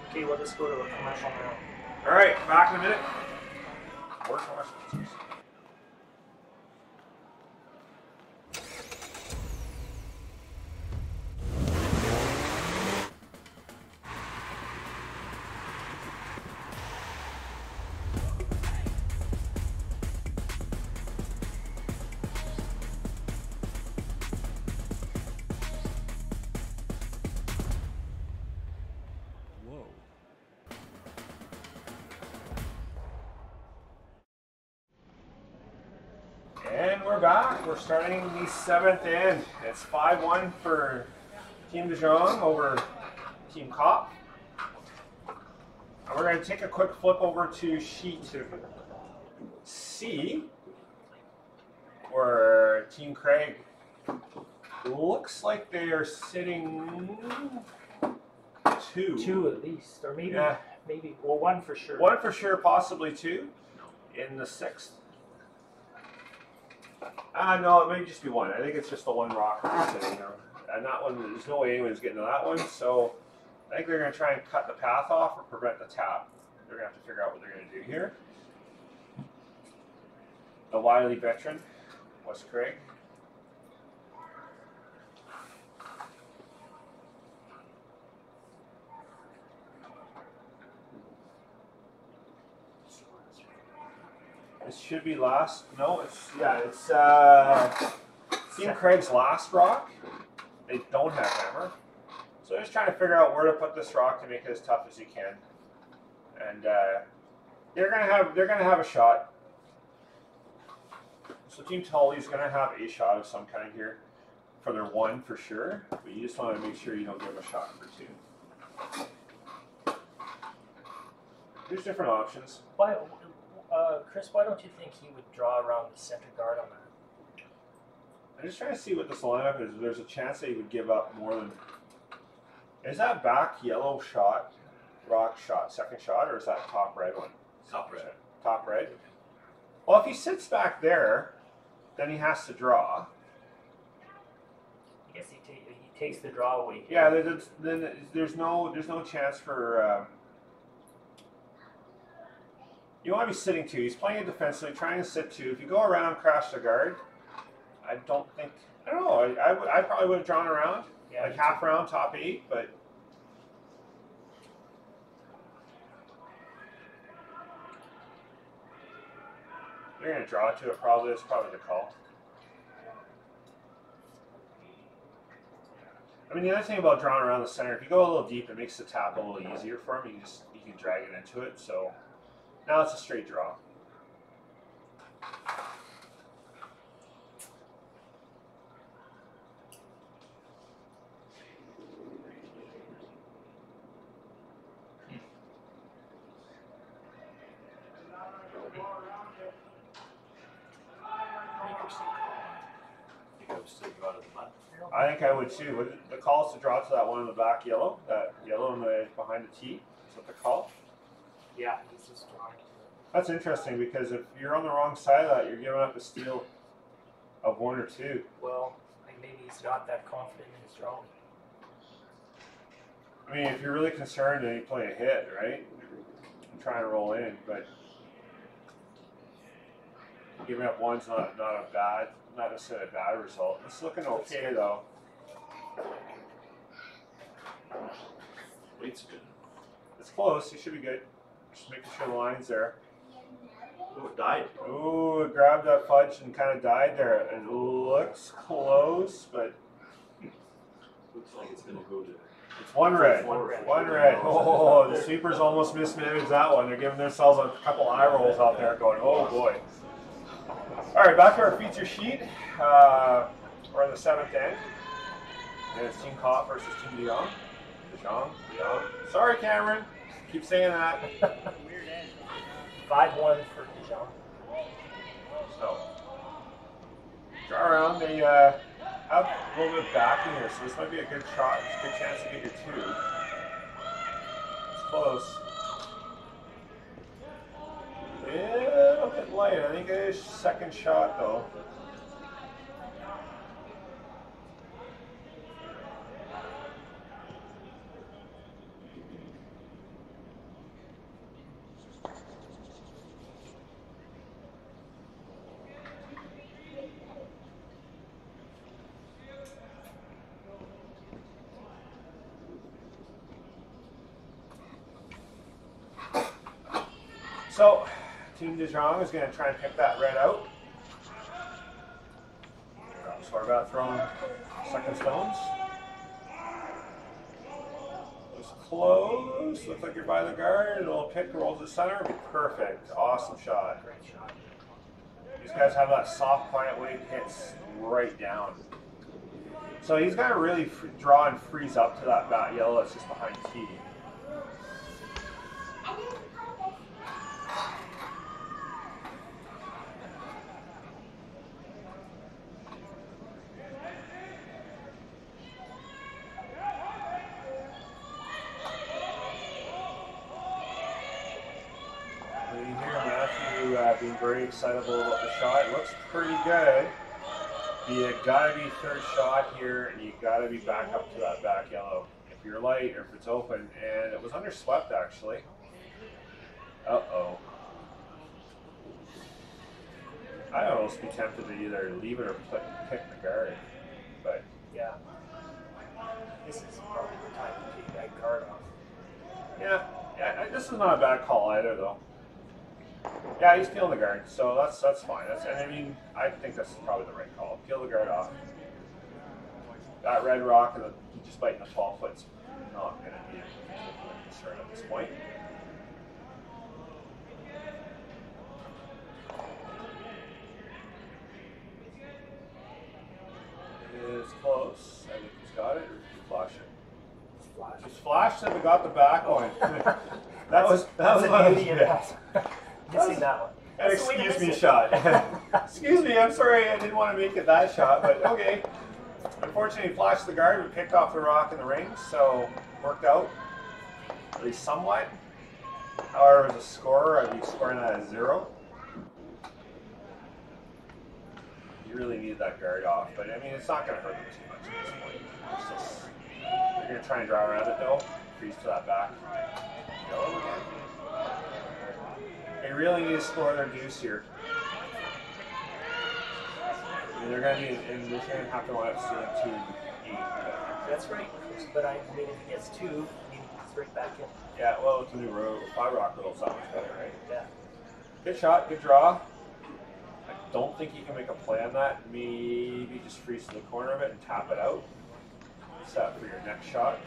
Okay, we'll just go to a commercial now. All right, back in a minute. More questions. And we're back. We're starting the 7th end. It's 5-1 for Team Jong over Team Kopf. And we're going to take a quick flip over to sheet C, where Team Craig looks like they are sitting 2. 2 at least, or maybe, well, 1 for sure. 1 for sure, possibly 2 in the 6th. No, it may just be 1. I think it's just the 1 rock that's sitting there. And that one, there's no way anyone's getting to that one, so I think they're going to try and cut the path off or prevent the tap. They're going to have to figure out what they're going to do here. The wily veteran, Wes Craig. This should be last. No, it's Team Craig's last rock. They don't have hammer, so they're just trying to figure out where to put this rock to make it as tough as you can. And they're gonna have a shot. So Team Tully's gonna have a shot of some kind here for their 1 for sure. But you just want to make sure you don't give them a shot for 2. There's different options. Why, Chris, why don't you think he would draw around the center guard on that? I'm just trying to see what this lineup is. There's a chance that he would give up more than. Is that back yellow shot, rock shot, second shot, or is that top red one? Top red. Top red. Well, if he sits back there, then he has to draw. I guess he takes the draw away. Yeah, then there's no chance for. You want to be sitting 2. He's playing it defensively, trying to sit 2. If you go around, crash the guard. I don't know. I probably would have drawn around, like half round, top 8, but. They're going to draw to it probably. It's probably the call. I mean, the other thing about drawing around the center, if you go a little deep, it makes the tap a little easier for him. You can drag it into it. So now it's a straight draw. I think I would too. The call is to draw to that one in the back yellow, that yellow in the behind the tee. Is that the call? Yeah, he's just drawing. That's interesting because if you're on the wrong side of that, you're giving up a steal of 1 or 2. Well, like maybe he's not that confident in his drawing. I mean, if you're really concerned, then you play a hit, right? And try and roll in, but giving up 1's not necessarily a bad result. It's looking okay though. Weight's good. It's close. You should be good. Just making sure the line's there. Oh, it died. Ooh, it grabbed that fudge and kind of died there. It looks close, but Looks like it's gonna go to. it's one red. One red. Oh, the sweepers almost mismanaged that one. They're giving themselves a couple eye rolls out there going, oh boy. All right, back to our feature sheet. We're in the 7th end. And it's Team Kopf versus Team Jong. Jong. Sorry, Cameron. Keep saying that. 5-1 for Jong. So, draw around. They have a little bit of backing here, so this might be a good shot. It's a good chance to get your 2. It's close. Yeah, a bit light. I think it is second shot though. So, Team Jong is going to try and pick that red out. So I've got thrown second stones. It's close. Looks like you're by the guard. It'll pick, rolls to center. Be perfect. Awesome shot. Great shot. These guys have that soft, quiet way it hits right down. So he's got to really draw and freeze up to that bat yellow that's just behind T. Being very excitable about the shot. It looks pretty good. You gotta be third shot here, and you gotta be back up to that back yellow. If you're light or if it's open, and it was underswept actually. Uh-oh. I'd almost be tempted to either leave it or pick the guard, but yeah. This is probably the time to take that guard off. Yeah, this is not a bad call either though. Yeah, he's peeling the guard, so that's fine. And I mean, I think that's probably the right call. Peel the guard off. That red rock and just biting the 12 foot's not going to be a concern at this point. It's close. I think he's got it. Or did he flash it? Just flashed it and got the back on. that was a beauty of that. Missing that one. An excuse me shot. Excuse me, I'm sorry I didn't want to make it that shot, but okay. Unfortunately, he flashed the guard, we picked off the rock in the rings, so worked out, at least somewhat. However, as a scorer, I'd be scoring that at 0. You really need that guard off, but I mean, it's not going to hurt them too much at this point. It's just, they're going to try and draw around it though, freeze to that back. Yellow again. They really need to score their deuce here. I mean, they're going to be, and they're going to have to line up stealing 2 and 8. That's right, but I mean, if he gets 2, he's right back in. Yeah, well, it's a new row. 5 rock rolls that much better, right? Yeah. Good shot, good draw. I don't think you can make a play on that. Maybe just freeze to the corner of it and tap it out. Set up for your next shot.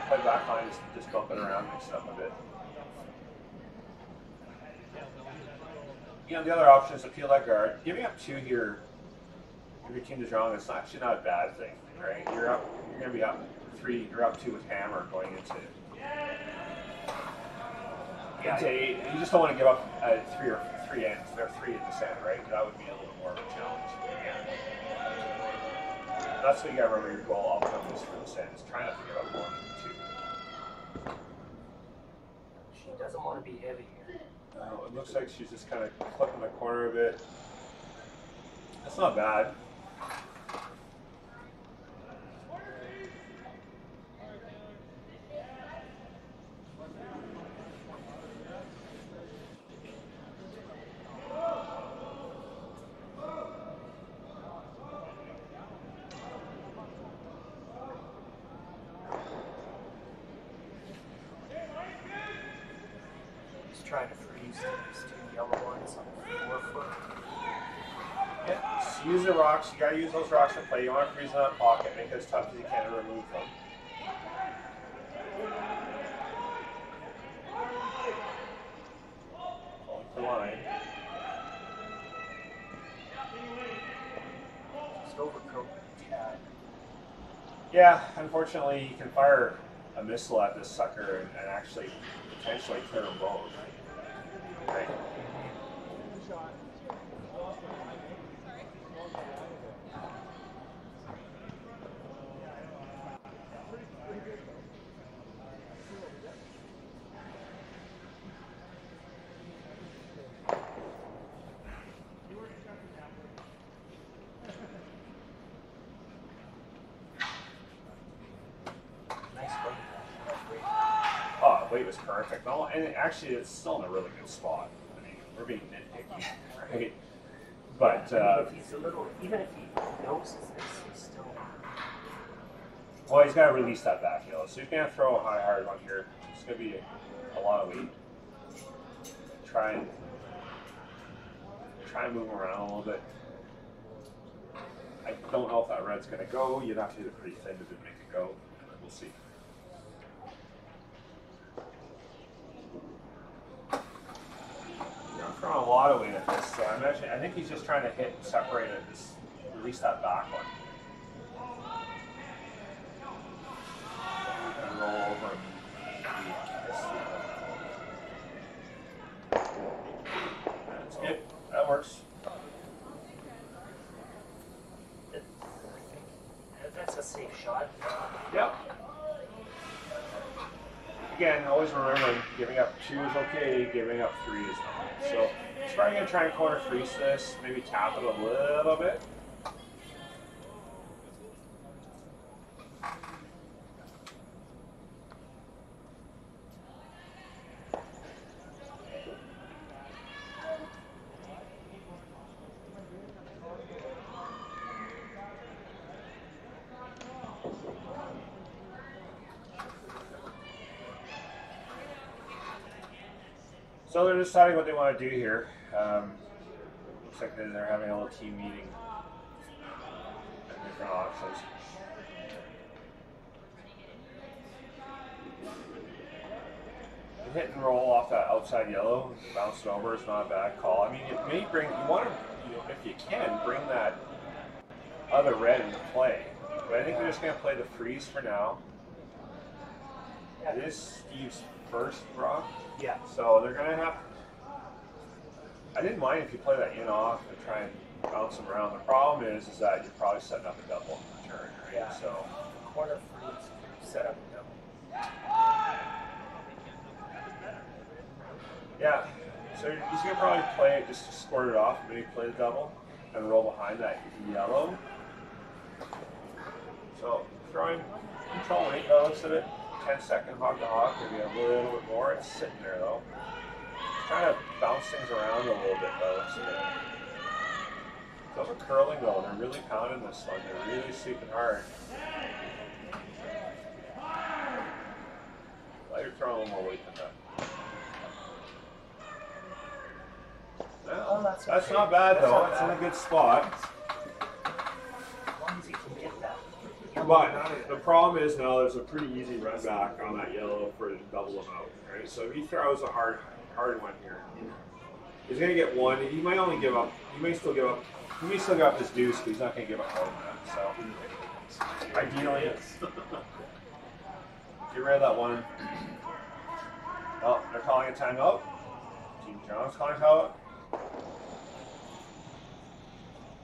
Play back line, just bump it around, mix it up a bit. You know, the other option is to peel that guard. Giving up 2 here, if your team is wrong, it's actually not a bad thing, right? You're going to be up 3, you're up 2 with hammer going into 8. You just don't want to give up 3 ends. They're 3 in the center, right? That would be a little more of a challenge. That's what you got to remember your goal ultimately is for the send, is try not to give up more than 2. She doesn't want to be heavy here. No, it looks like she's just kind of clipping the corner of it. That's not bad. Trying to freeze these 2 yellow ones on 4 foot. Yeah, just use the rocks. You gotta use those rocks for play. You want to freeze in that pocket, make it as tough as you can to remove them. Pulling for line. Just overcoat the tad. Yeah, unfortunately, you can fire a missile at this sucker and actually potentially clear them both. Right? Oh, the weight was perfect. No, and actually, it's still in a really good spot. I mean, we're being nitpicky, right? But if he's a little, even if he notices this, he's still. well, he's got to release that back heel, so he's gonna throw a high hard one here. It's gonna be a lot of weight. Try and move him around a little bit. I don't know if that red's gonna go. You'd have to hit it pretty thin to make it go. We'll see. I'm throwing a lot of weight at this, so I think he's just trying to hit and separate it, just release that back one. And roll over. That's good. That works. That's a safe shot. Yep. Again, always remember, giving up 2 is okay, giving up 3 is not. So, just probably going to try and corner freeze this, maybe tap it a little bit. So they're deciding what they want to do here. Looks like they're having a little team meeting and different options. The hit and roll off that outside yellow, bounce it over is not a bad call. I mean, it may bring, you want to, if you can, bring that other red into play. But I think they're just going to play the freeze for now. It is Steve's first rock. Yeah. So they're going to have. I didn't mind if you play that in off and try and bounce them around. The problem is that you're probably setting up a double turn, right? Yeah. So. Corner freeze, set up a double. Yeah. So he's going to probably play it just to squirt it off, maybe play the double and roll behind that yellow. So throwing control weight, that looks at it. 10-second hog to hog, maybe a little bit more. It's sitting there though. Trying to bounce things around a little bit though. Those are curling though. They're really pounding this one. They're really sweeping hard. Well, you're throwing a little more weight than that. Well, that's okay. not bad That's though. not It's bad. in a good spot. As long as he can get that. But the problem is now there's a pretty easy run back on that yellow for to double them out, right? So if he throws a hard one here, he's gonna get one. He might only give up. He may still give up. He may still give up his deuce, but he's not gonna give up more than that. So ideally, get rid of that one. Oh, they're calling a timeout. Team Jong's calling timeout.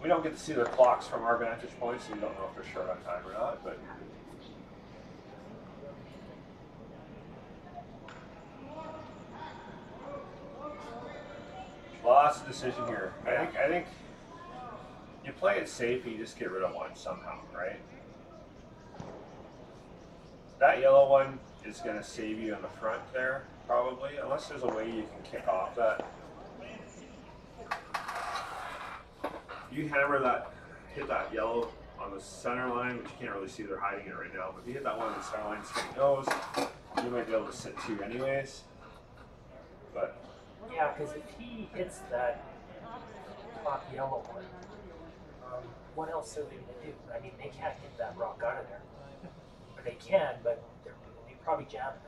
We don't get to see their clocks from our vantage point, so we don't know if they're short on time or not. But lots of decision here. I think you play it safe. You just get rid of one somehow, right? That yellow one is going to save you in the front there, probably, unless there's a way you can kick off that. You hammer that, hit that yellow on the center line, which you can't really see, they're hiding it right now, but if you hit that one on the center line, straight nose, you might be able to sit 2 anyways. But Yeah, because if he hits that top yellow one, what else are they going to do? I mean, they can't hit that rock out of there. Or they can, but they probably jam it.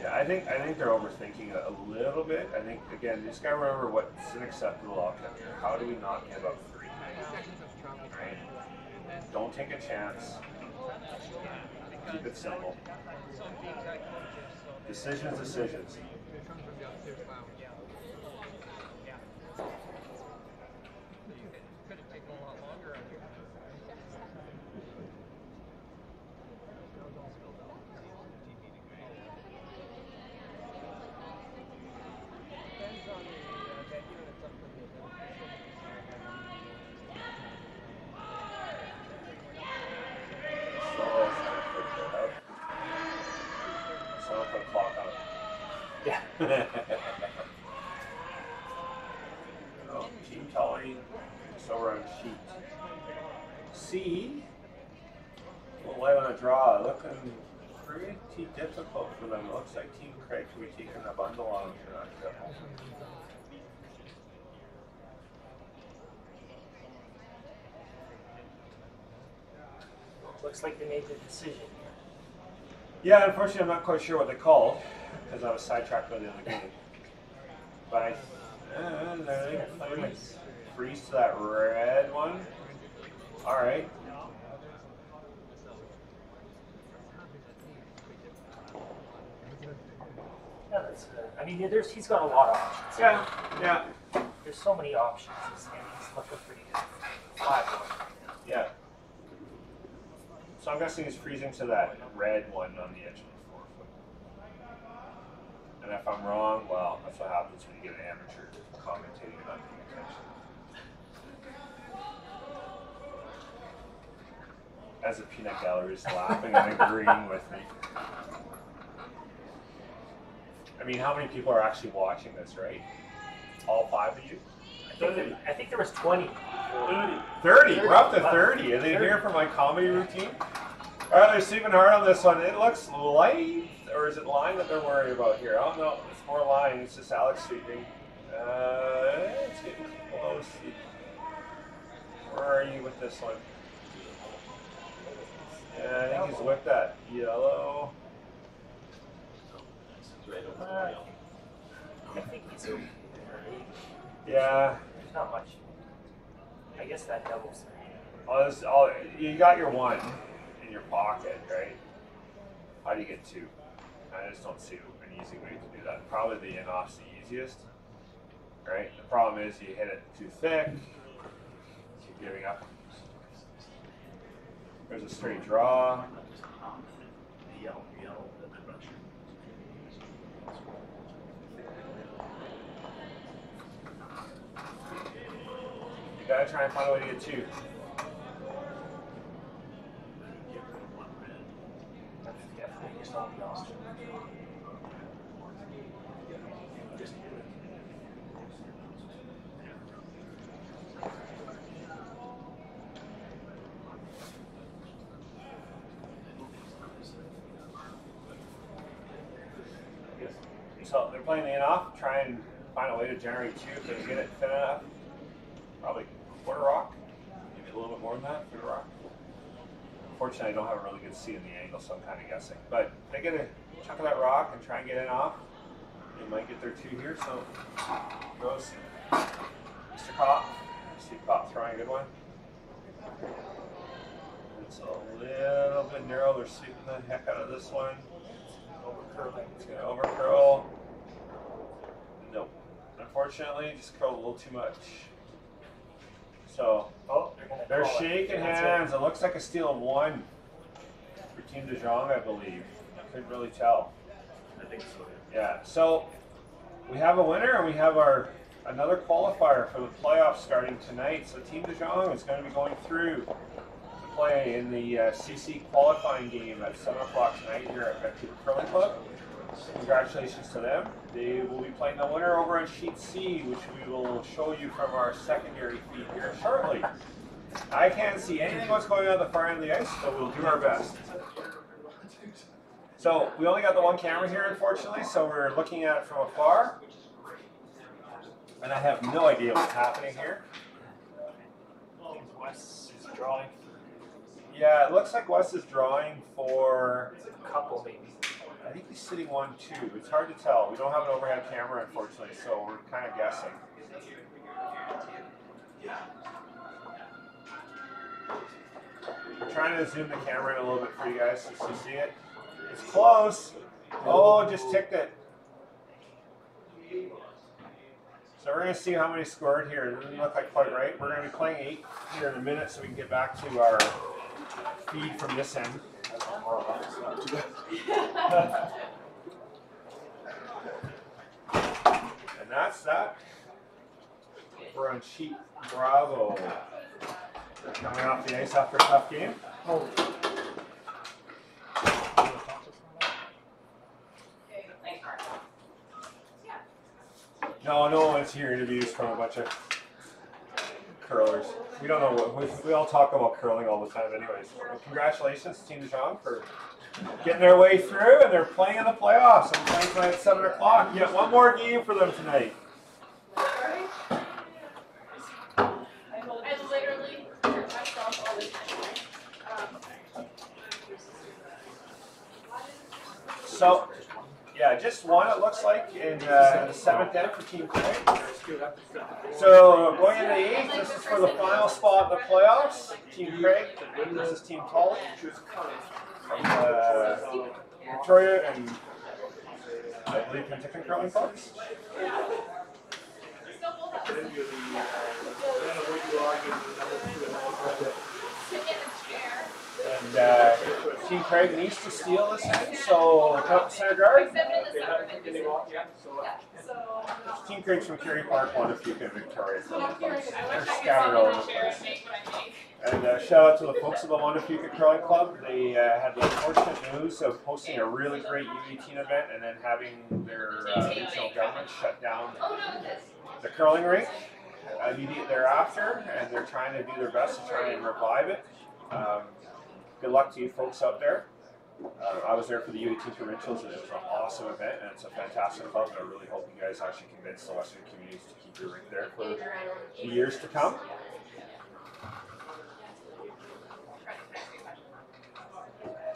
yeah, I think they're overthinking it a little bit. I think again, you just gotta remember what's an acceptable outcome here. How do we not give up 3? Right? Don't take a chance. Keep it simple. Some teams had coaches, so they Decisions. It comes from the upstairs lounge. yeah. Could have taken a lot longer on you. Depends on the venue, and it's up to the So put a clock on it. Yeah. Oh, team telling. So we're on sheet C. A little light on the draw. Looking pretty difficult for them. It looks like Team Craig will be taking a bundle on tonight. Looks like they made the decision. Yeah, unfortunately, I'm not quite sure what they called because I was sidetracked by the other game. But freeze to that red one. All right. Yeah, that's I mean, he's got a lot of options. Yeah. There's so many options, and he's looking pretty good. 5-1. Yeah. So I'm guessing he's freezing to that red one on the edge of the 4 foot. And if I'm wrong, well, that's what happens when you get an amateur commentating and not paying attention. As a peanut gallery is laughing and agreeing with me. I mean, how many people are actually watching this, right? All 5 of you? I think there was 20. 30. We're up to 30. Are they here for my comedy routine? All right, they're sleeping hard on this one. It looks light, or is it line that they're worried about here? I don't know. It's more line. It's just Alex sweeping. It's getting close. Where are you with this one? Yeah, I think he's with that yellow. I think he's okay. Yeah. There's not much. I guess that doubles. You got your 1 in your pocket, right? How do you get 2? I just don't see an easy way to do that. Probably the in-off's the easiest, right? The problem is you hit it too thick, you're giving up. There's a straight draw. You gotta try and find a way to get 2. That's definitely just all the options. Just do it. So they're playing the in-off, try and find a way to generate 2 if they can get it thin enough. Probably quarter rock, maybe a little bit more than that, quarter rock. Unfortunately, I don't have a really good see in the angle, so I'm kind of guessing. But they get a chunk of that rock and try and get in off. They might get their 2 here, so goes Mr. Kopf. Steve Kopf throwing a good one. It's a little bit narrow. They're sweeping the heck out of this one. Overcurling. It's going to overcurl. Nope. Unfortunately, just curled a little too much. So, they're shaking hands. It looks like a steal of 1 for Team de Jong, I believe. I couldn't really tell. I think so. Yeah, so we have a winner and we have another qualifier for the playoffs starting tonight. So Team de Jong is going to be going through to play in the CC qualifying game at 7 o'clock tonight here at Vancouver Curling Club. Congratulations to them. They will be playing the winner over on Sheet C, which we will show you from our secondary feed here shortly. I can't see anything what's going on at the far end of the ice, but we'll do our best. So we only got the 1 camera here, unfortunately, so we're looking at it from afar. And I have no idea what's happening here. Wes is drawing. Yeah, it looks like Wes is drawing for A couple, maybe. I think he's sitting 1-2. It's hard to tell. We don't have an overhead camera, unfortunately, so we're kind of guessing. I'm trying to zoom the camera in a little bit for you guys so you see it. It's close. Oh, just ticked it. So we're going to see how many scored here. It doesn't look like quite right. We're going to be playing 8 here in a minute so we can get back to our feed from this end. And that's that. We're on sheet Bravo. Coming off the ice after a tough game. No one's here. Interviews from a bunch of curlers. We don't know what we all talk about curling all the time, anyways. But congratulations, Team Jong, for getting their way through, and they're playing in the playoffs. I'm playing tonight at 7 o'clock. Yet one more game for them tonight. I literally hurt myself all the time. So, yeah, just one it looks like in the 7th end for Team Craig. So going into the 8th, this is for the final spot in the playoffs. Team Craig, this is Team Tully from Victoria and I believe Penticton Curling Clubs. And Team Craig needs to steal this end, so come up center guard. Team Craig's from Kerry Park, Wandafuka, and Victoria. They're scattered all over the place. And shout out to the folks of the Wandafuka Curling Club. They had the unfortunate news of hosting a really great U18 event and then having their regional government shut down the curling rink immediately thereafter, and they're trying to do their best to try and revive it. Good luck to you folks out there. I was there for the U18 provincials, and it was an awesome event, and it's a fantastic club, and I really hope you guys actually convince the Western communities to keep your rink there for the years to come.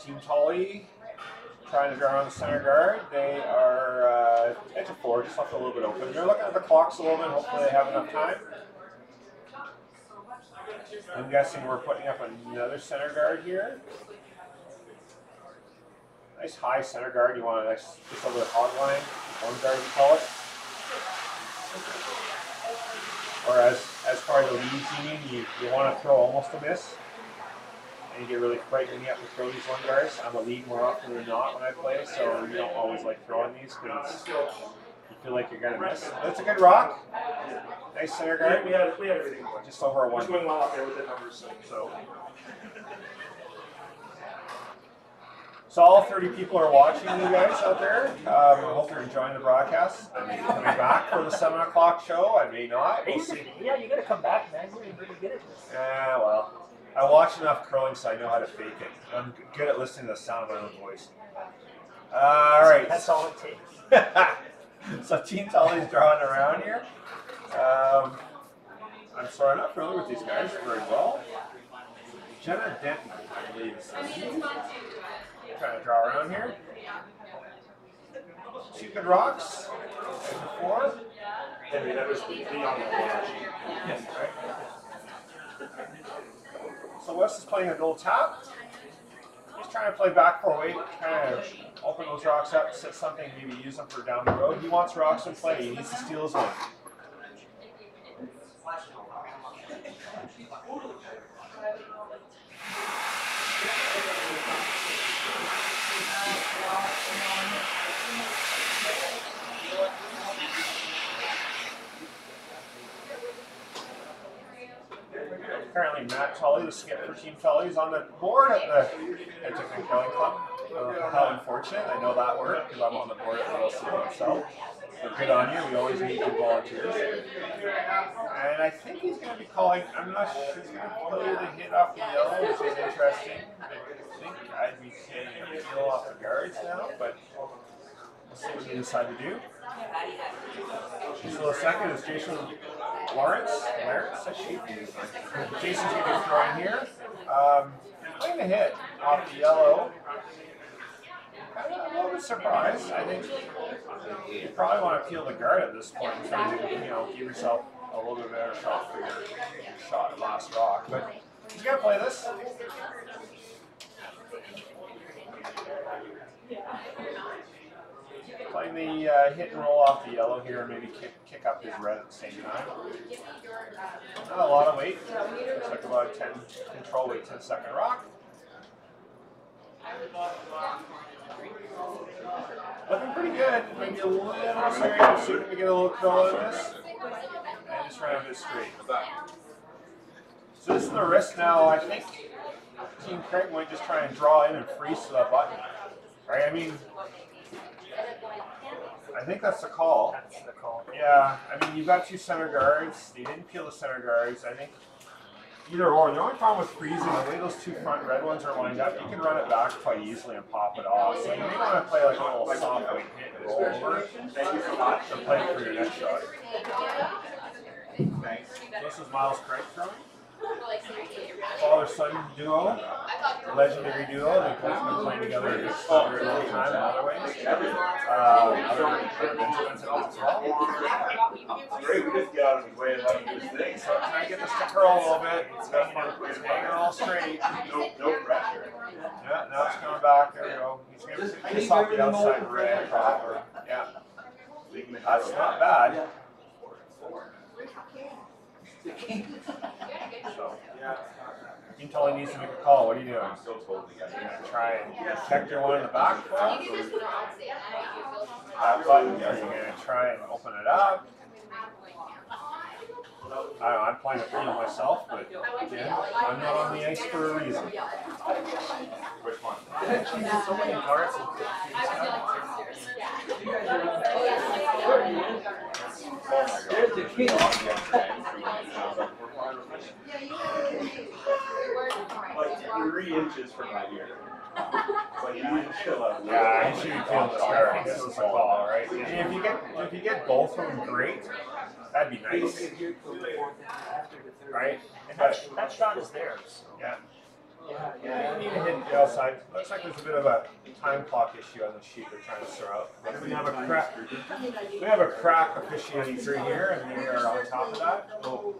Team Tully trying to draw on the center guard. They are edge of 4, just left a little bit open. They're looking at the clocks a little bit, hopefully they have enough time. I'm guessing we're putting up another center guard here. Nice high center guard. You want a nice, just over the hog line, one guard we call it. Or as far as the leads you want to throw almost a miss. And you get really frightened when you have to throw these one guards. I'm a lead more often than not when I play, so you don't always like throwing these because you feel like you're going to miss. That's a good rock. Nice center guard. We had everything. Just over a 1. Just going well out there with the numbers. So all 30 people are watching you guys out there. I hope you're enjoying the broadcast. I may be coming back for the 7 o'clock show. I may not. We'll see. Yeah, you got to come back, man. You're really good at this. Yeah, well, I watch enough curling so I know how to fake it. I'm good at listening to the sound of my own voice. All right. That's all it takes. So Team Tully's drawing around here. I'm sorry, I'm not familiar with these guys very well. Jenna Denton, I believe. Trying to draw around here. 2 good rocks. 4. Henry, that was the on the Yes, right. So Wes is playing a goal tap. He's trying to play back 4-8, kind of open those rocks up, set something, maybe use them for down the road. He wants rocks in play. He needs to steal his one. Currently, Matt Tully, the skip for Team Tully, is on the board at the Penticton Curling Club. How unfortunate. I know that word because I'm on the board at the LC myself. But good on you. We always need good volunteers. And I think he's going to be calling, I'm not sure, he's going to play the hit off the yellow, which is interesting. I think I'd be saying a kill off the guards now, but we'll see what they decide to do. So the second is Jason Lawrence. Jason's going to be throwing here. Playing the hit off the yellow. I'm a little bit surprised. I think you probably want to peel the guard at this point and try to, give yourself a little bit better shot for your shot at last rock. But You gonna play this? Playing the hit and roll off the yellow here, and maybe kick up his red at the same time. Not a lot of weight. Looks like about a 10 control weight, 10-second rock. Looking pretty good. Maybe a little serious. See if we get a little curl in this. And just round it straight. So this is the wrist now. I think Team Craig might just try and draw in and freeze to that button. Right? I mean, I think that's the call. That's the call. Yeah, I mean, you've got two center guards. They didn't peel the center guards. I think either or. The only problem with freezing, the way those two front red ones are lined up, you can run it back quite easily and pop it off. So you may want to play like a little soft weight hit and roll over to play for your next shot. Thanks. This is Miles Craig throwing. Father-son duo, legendary duo. They've both been playing together for a very long time in other ways. Other instruments as well. Great, we just get out of his way and let him do his thing. So can I get this to curl a little bit? It's hanging all straight. No pressure. Yeah, now it's coming back. There we go. He's going to pick this off the outside red proper. Yeah. That's not bad. So, you tell he needs to make a call. What are you doing? I'm still totally getting You're it. going to try and check your one in the back foot. That button, are you going to try and open it up? I don't know, I'm playing it for myself, but again, I'm not on the ice for a reason. Which one? So many cards. There's the key. Like 3 inches from my ear. But you need to chill out. Yeah, you should be feeling the start. This is a call, right? And if you get both of them, great. That'd be nice, right? That shot is theirs. Yeah. Yeah, you need to hit the outside. Looks like there's a bit of a time clock issue on the sheet they're trying to throw out. But we have a crack officiating through here, and we are on top of that. Oh.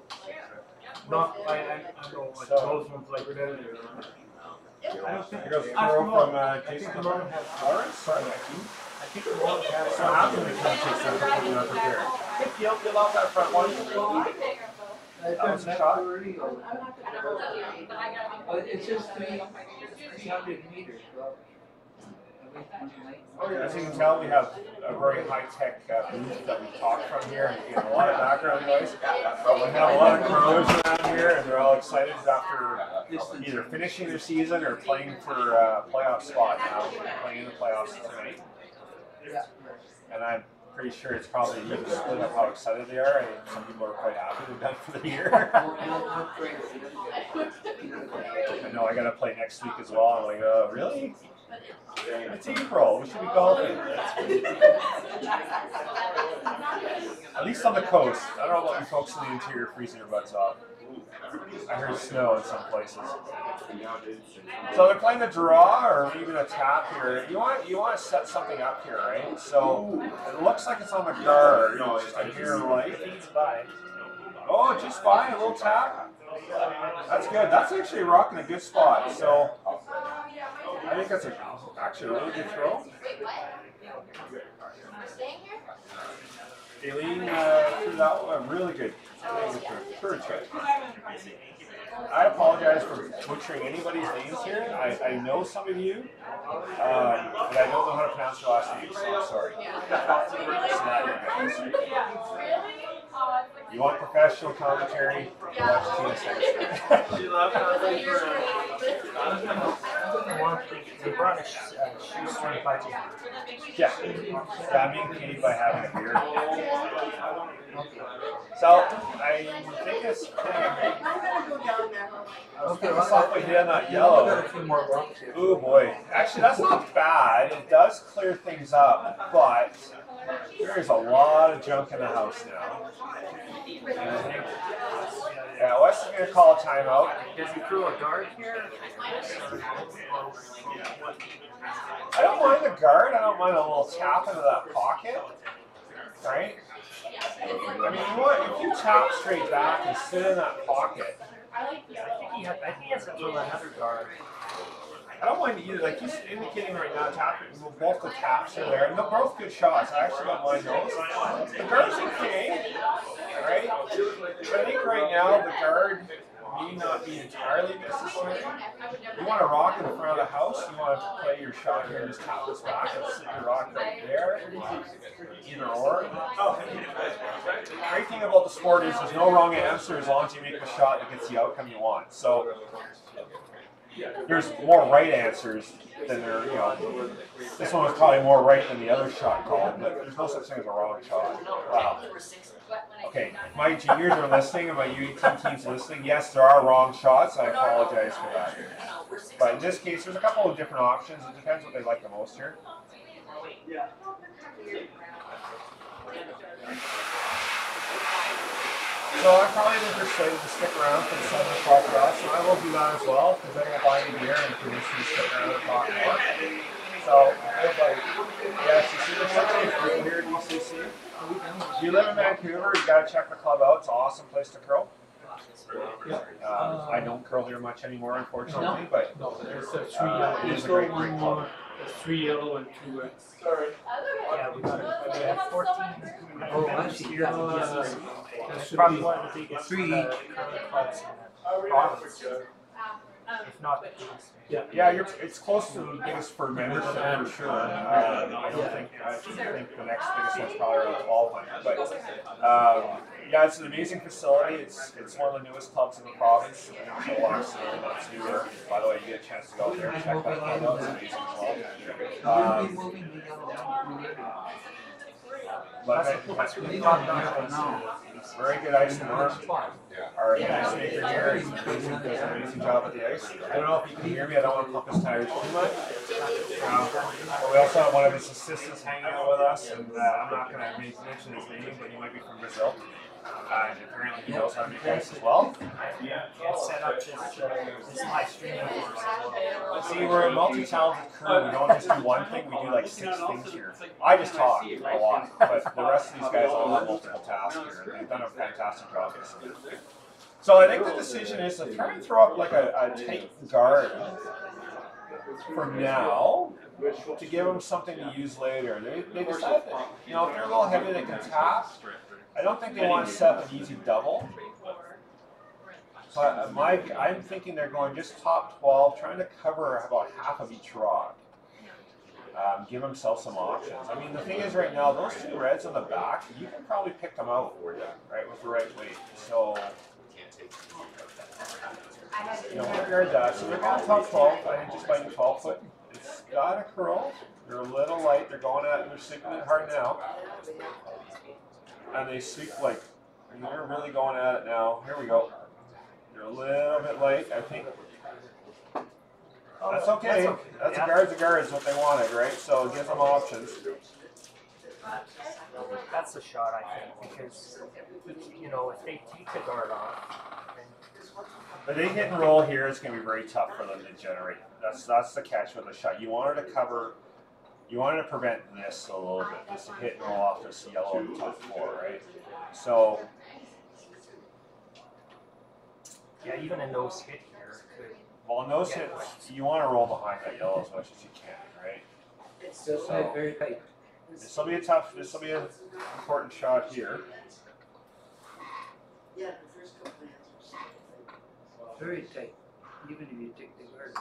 Not, I know, like those ones like that. Here goes a throw from Jason Lawrence. Sorry, I think the one has so how can we come take something you're not prepared? Fill out that front one. That was a shot. It's just 300 meters, bro. As you can tell, we have a very high-tech booth that we talk from here, and you get a lot of background noise. But we have a lot of pros around here, and they're all excited after either finishing their season or playing for a playoff spot now, playing in the playoffs tonight. And I'm pretty sure it's probably even split up how excited they are. I think some people are quite happy they're done for the year. I know I got to play next week as well. I'm like, oh, really? It's April. We should be golfing. At least on the coast. I don't know about you folks in the interior freezing your butts off. I heard snow in some places. So they're playing a draw or even a tap here. You want to set something up here, right? So it looks like it's on the guard. I hear light. Oh, just by a little tap. That's good. That's actually rocking a good spot. So I think that's actually a really good throw. Aileen threw that one really good. Really good throw. I apologize for butchering anybody's names here. I know some of you, but I don't know how to pronounce your last name, so I'm sorry. You want professional commentary? Watch TSN. She loves they brought a shoestring budget. Yeah, I'm being paid by having a beer. So I think it's Okay, the software hit on that yellow. got a few more walks here. Oh boy, actually that's not bad. It does clear things up, but there's a lot of junk in the house now. Yeah, Wes is going to call a timeout. Does he throw a guard here? I don't mind the guard. I don't mind a little tap into that pocket, right? I mean, if you tap straight back and sit in that pocket, I think he has another guard. I don't mind either. Like he's indicating right now, tapping. Both the taps are there. And they're both good shots. I actually don't mind those. The guard's okay, right? But I think right now the guard may not be entirely necessary. You want to rock in front of the house. You want to play your shot here and just tap this back and sit your rock right there. Either or. The great thing about the sport is there's no wrong answer as long as you make the shot that gets the outcome you want. So there's more right answers than there, you know. This one was probably more right than the other shot called, but there's no such thing as a wrong shot. Wow. Okay, my juniors are listening and my U18 team's listening. Yes, there are wrong shots. I apologize for that. But in this case, there's a couple of different options. It depends what they like the most here. Yeah. So I'm probably persuaded to stick around for the 7 o'clock rush, and I will do that as well, because then we'll buy you beer and convince you to stick around and talk more. So, yes, you see, there's such a group here at UCC. If you live in Vancouver, you got to check the club out. It's an awesome place to curl. I don't curl here much anymore, unfortunately, but There's a it is a great club. 3 yellow and 2 red. Sorry. Yeah, we have 14. Oh, actually, yeah. That should Probably be one of the biggest 3 curling clubs in the province, if not the biggest. Yeah, it's close to the biggest for membership for sure. I think the next biggest one's probably around 1,200. But yeah, it's an amazing facility. It's one of the newest clubs in the province. I think that's newer. By the way, you get a chance to go out there and check that club out. It's amazing as well. That's really talked about now. Very good ice and arm. Our ice maker here is does an amazing job with the ice. I don't know if you can hear me. I don't want to pump his tires too much. But we also have one of his assistants hanging out with us, and I'm not going to mention his name, but he might be from Brazil. And apparently he knows how to make ice as well. Can't set up this live streaming course as well. See, we're a multi-talented crew. We don't just do one thing, we do like 6 things here. I just talk a lot, but the rest of these guys all have multiple tasks here, and they've done a fantastic job. So I think the decision is to try and throw up like a tight guard for now, to give them something to use later. They decide that, you know, if they're a little heavy, they can tap. I don't think they want to set up an easy double. So I'm thinking they're going just top 12, trying to cover about half of each rock. Give themselves some options. I mean, the thing is right now, those 2 reds on the back, you can probably pick them out, right, with the right weight. So, you know, regard that. So they're going top 12. I think just biting 12 foot. It's got a curl. They're a little light. They're going at it. They're sweeping it hard now. And they sweep like, they're really going at it now. Here we go. They're a little bit light, I think. That's okay. That's a guard's what they wanted, right? So give them options. That's the shot, I think, because, you know, if they take the guard off, But they hit and roll here, it's going to be very tough for them to generate. That's the catch with the shot. You wanted to cover, you wanted to prevent this a little bit, just to hit and roll off this yellow in the top 4, right? So, yeah, even a nose hit here could. well, a nose hit, you want to roll behind that yellow as much as you can, right? So, very tight. This will be an important shot here. Yeah, the first couple of very tight. Even if you take the guard.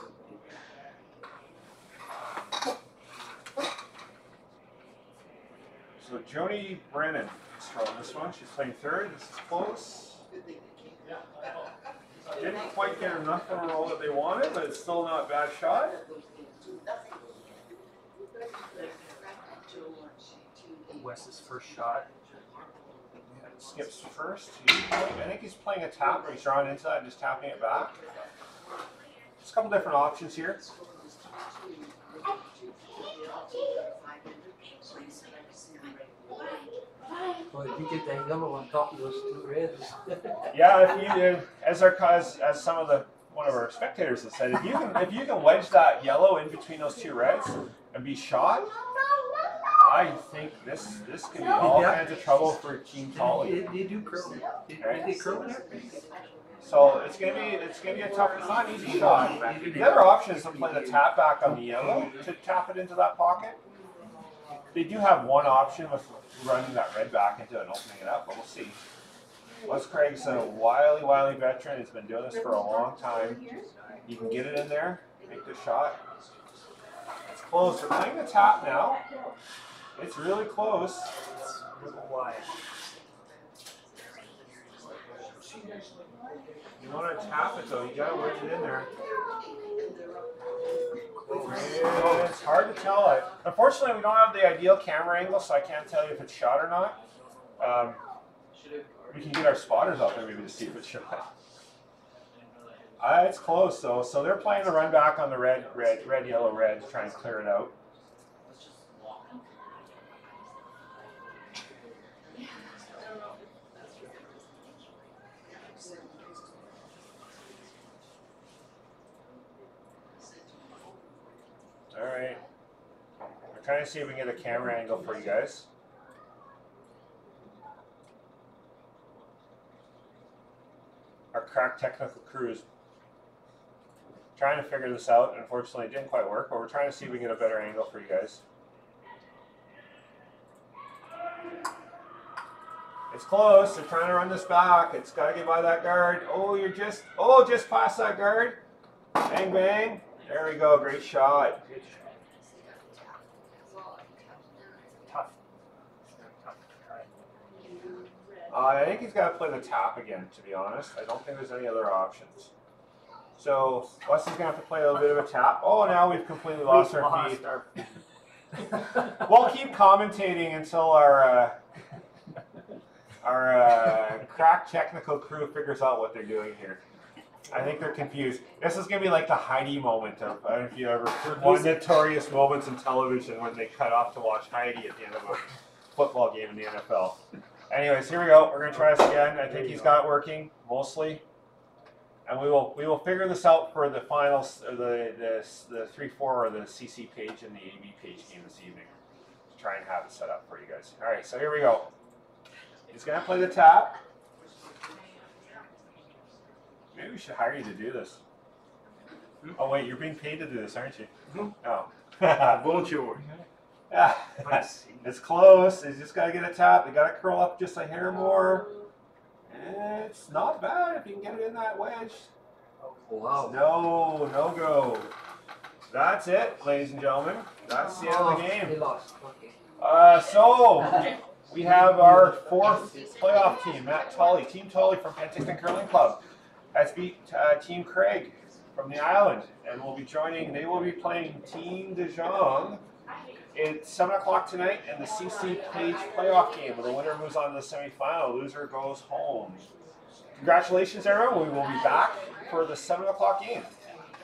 So Joni Brennan is from this one. She's playing 3rd. This is close. Didn't quite get enough of a roll that they wanted, but it's still not a bad shot. Wes's first shot. Skips first. I think he's playing a tap, or he's drawing into that and just tapping it back. There's a couple different options here. Well, if you get that yellow on top of those 2 reds. Yeah, if you as some of the one of our spectators has said, if you can wedge that yellow in between those 2 reds and be shot, I think this could be all kinds of trouble for Team Tolly. They do curl. They curl there. So it's gonna be a tough. It's not an easy shot. The other option is to play the tap back on the yellow to tap it into that pocket. They do have one option with running that red back into it and opening it up, but we'll see. Wes Craig's a wily veteran. He's been doing this for a long time. You can get it in there, make the shot. It's close. They're playing the tap now. It's really close. You want to tap it though, you gotta wedge it in there. It's hard to tell. Unfortunately, we don't have the ideal camera angle, so I can't tell you if it's shot or not. We can get our spotters out there maybe to see if it's shot. It's close though, so they're playing the run back on the red, yellow, red to try and clear it out. All right, we're trying to see if we can get a camera angle for you guys. Our crack technical crew is trying to figure this out. Unfortunately, it didn't quite work, but we're trying to see if we can get a better angle for you guys. It's close. They're trying to run this back. It's got to get by that guard. Oh, just past that guard. Bang, bang. There we go. Great shot. Tough. I think he's got to play the tap again, to be honest. I don't think there's any other options. So Wes is going to have to play a little bit of a tap. Oh, now we've completely lost our feed. We'll keep commentating until our crack technical crew figures out what they're doing here. I think they're confused. This is going to be like the Heidi moment of, I don't know if you ever, one notorious moments in television when they cut off to watch Heidi at the end of a football game in the NFL. Anyways, here we go. We're going to try this again. I think he's got it working, mostly. And we will figure this out for the finals, the 3-4 or the CC page and the AB page game this evening. Try and have it set up for you guys. All right, so here we go. He's going to play the tap. Maybe we should hire you to do this. Oh wait, you're being paid to do this, aren't you? Oh. Volunteer. Yeah. It's close. He's just got to get a tap. They got to curl up just a hair more. It's not bad if you can get it in that wedge. Wow. No go. That's it, ladies and gentlemen. That's the end of the game. They lost. Okay. So we have our fourth playoff team, Matt Tolley, Team Tolley from Penticton Curling Club, has beat Team Craig from the island, and they will be playing Team de Jong. It's 7 o'clock tonight in the CC Page playoff game, where the winner moves on to the semifinal. Loser goes home. Congratulations, everyone. We will be back for the 7 o'clock game.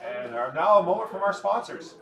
And now a moment from our sponsors.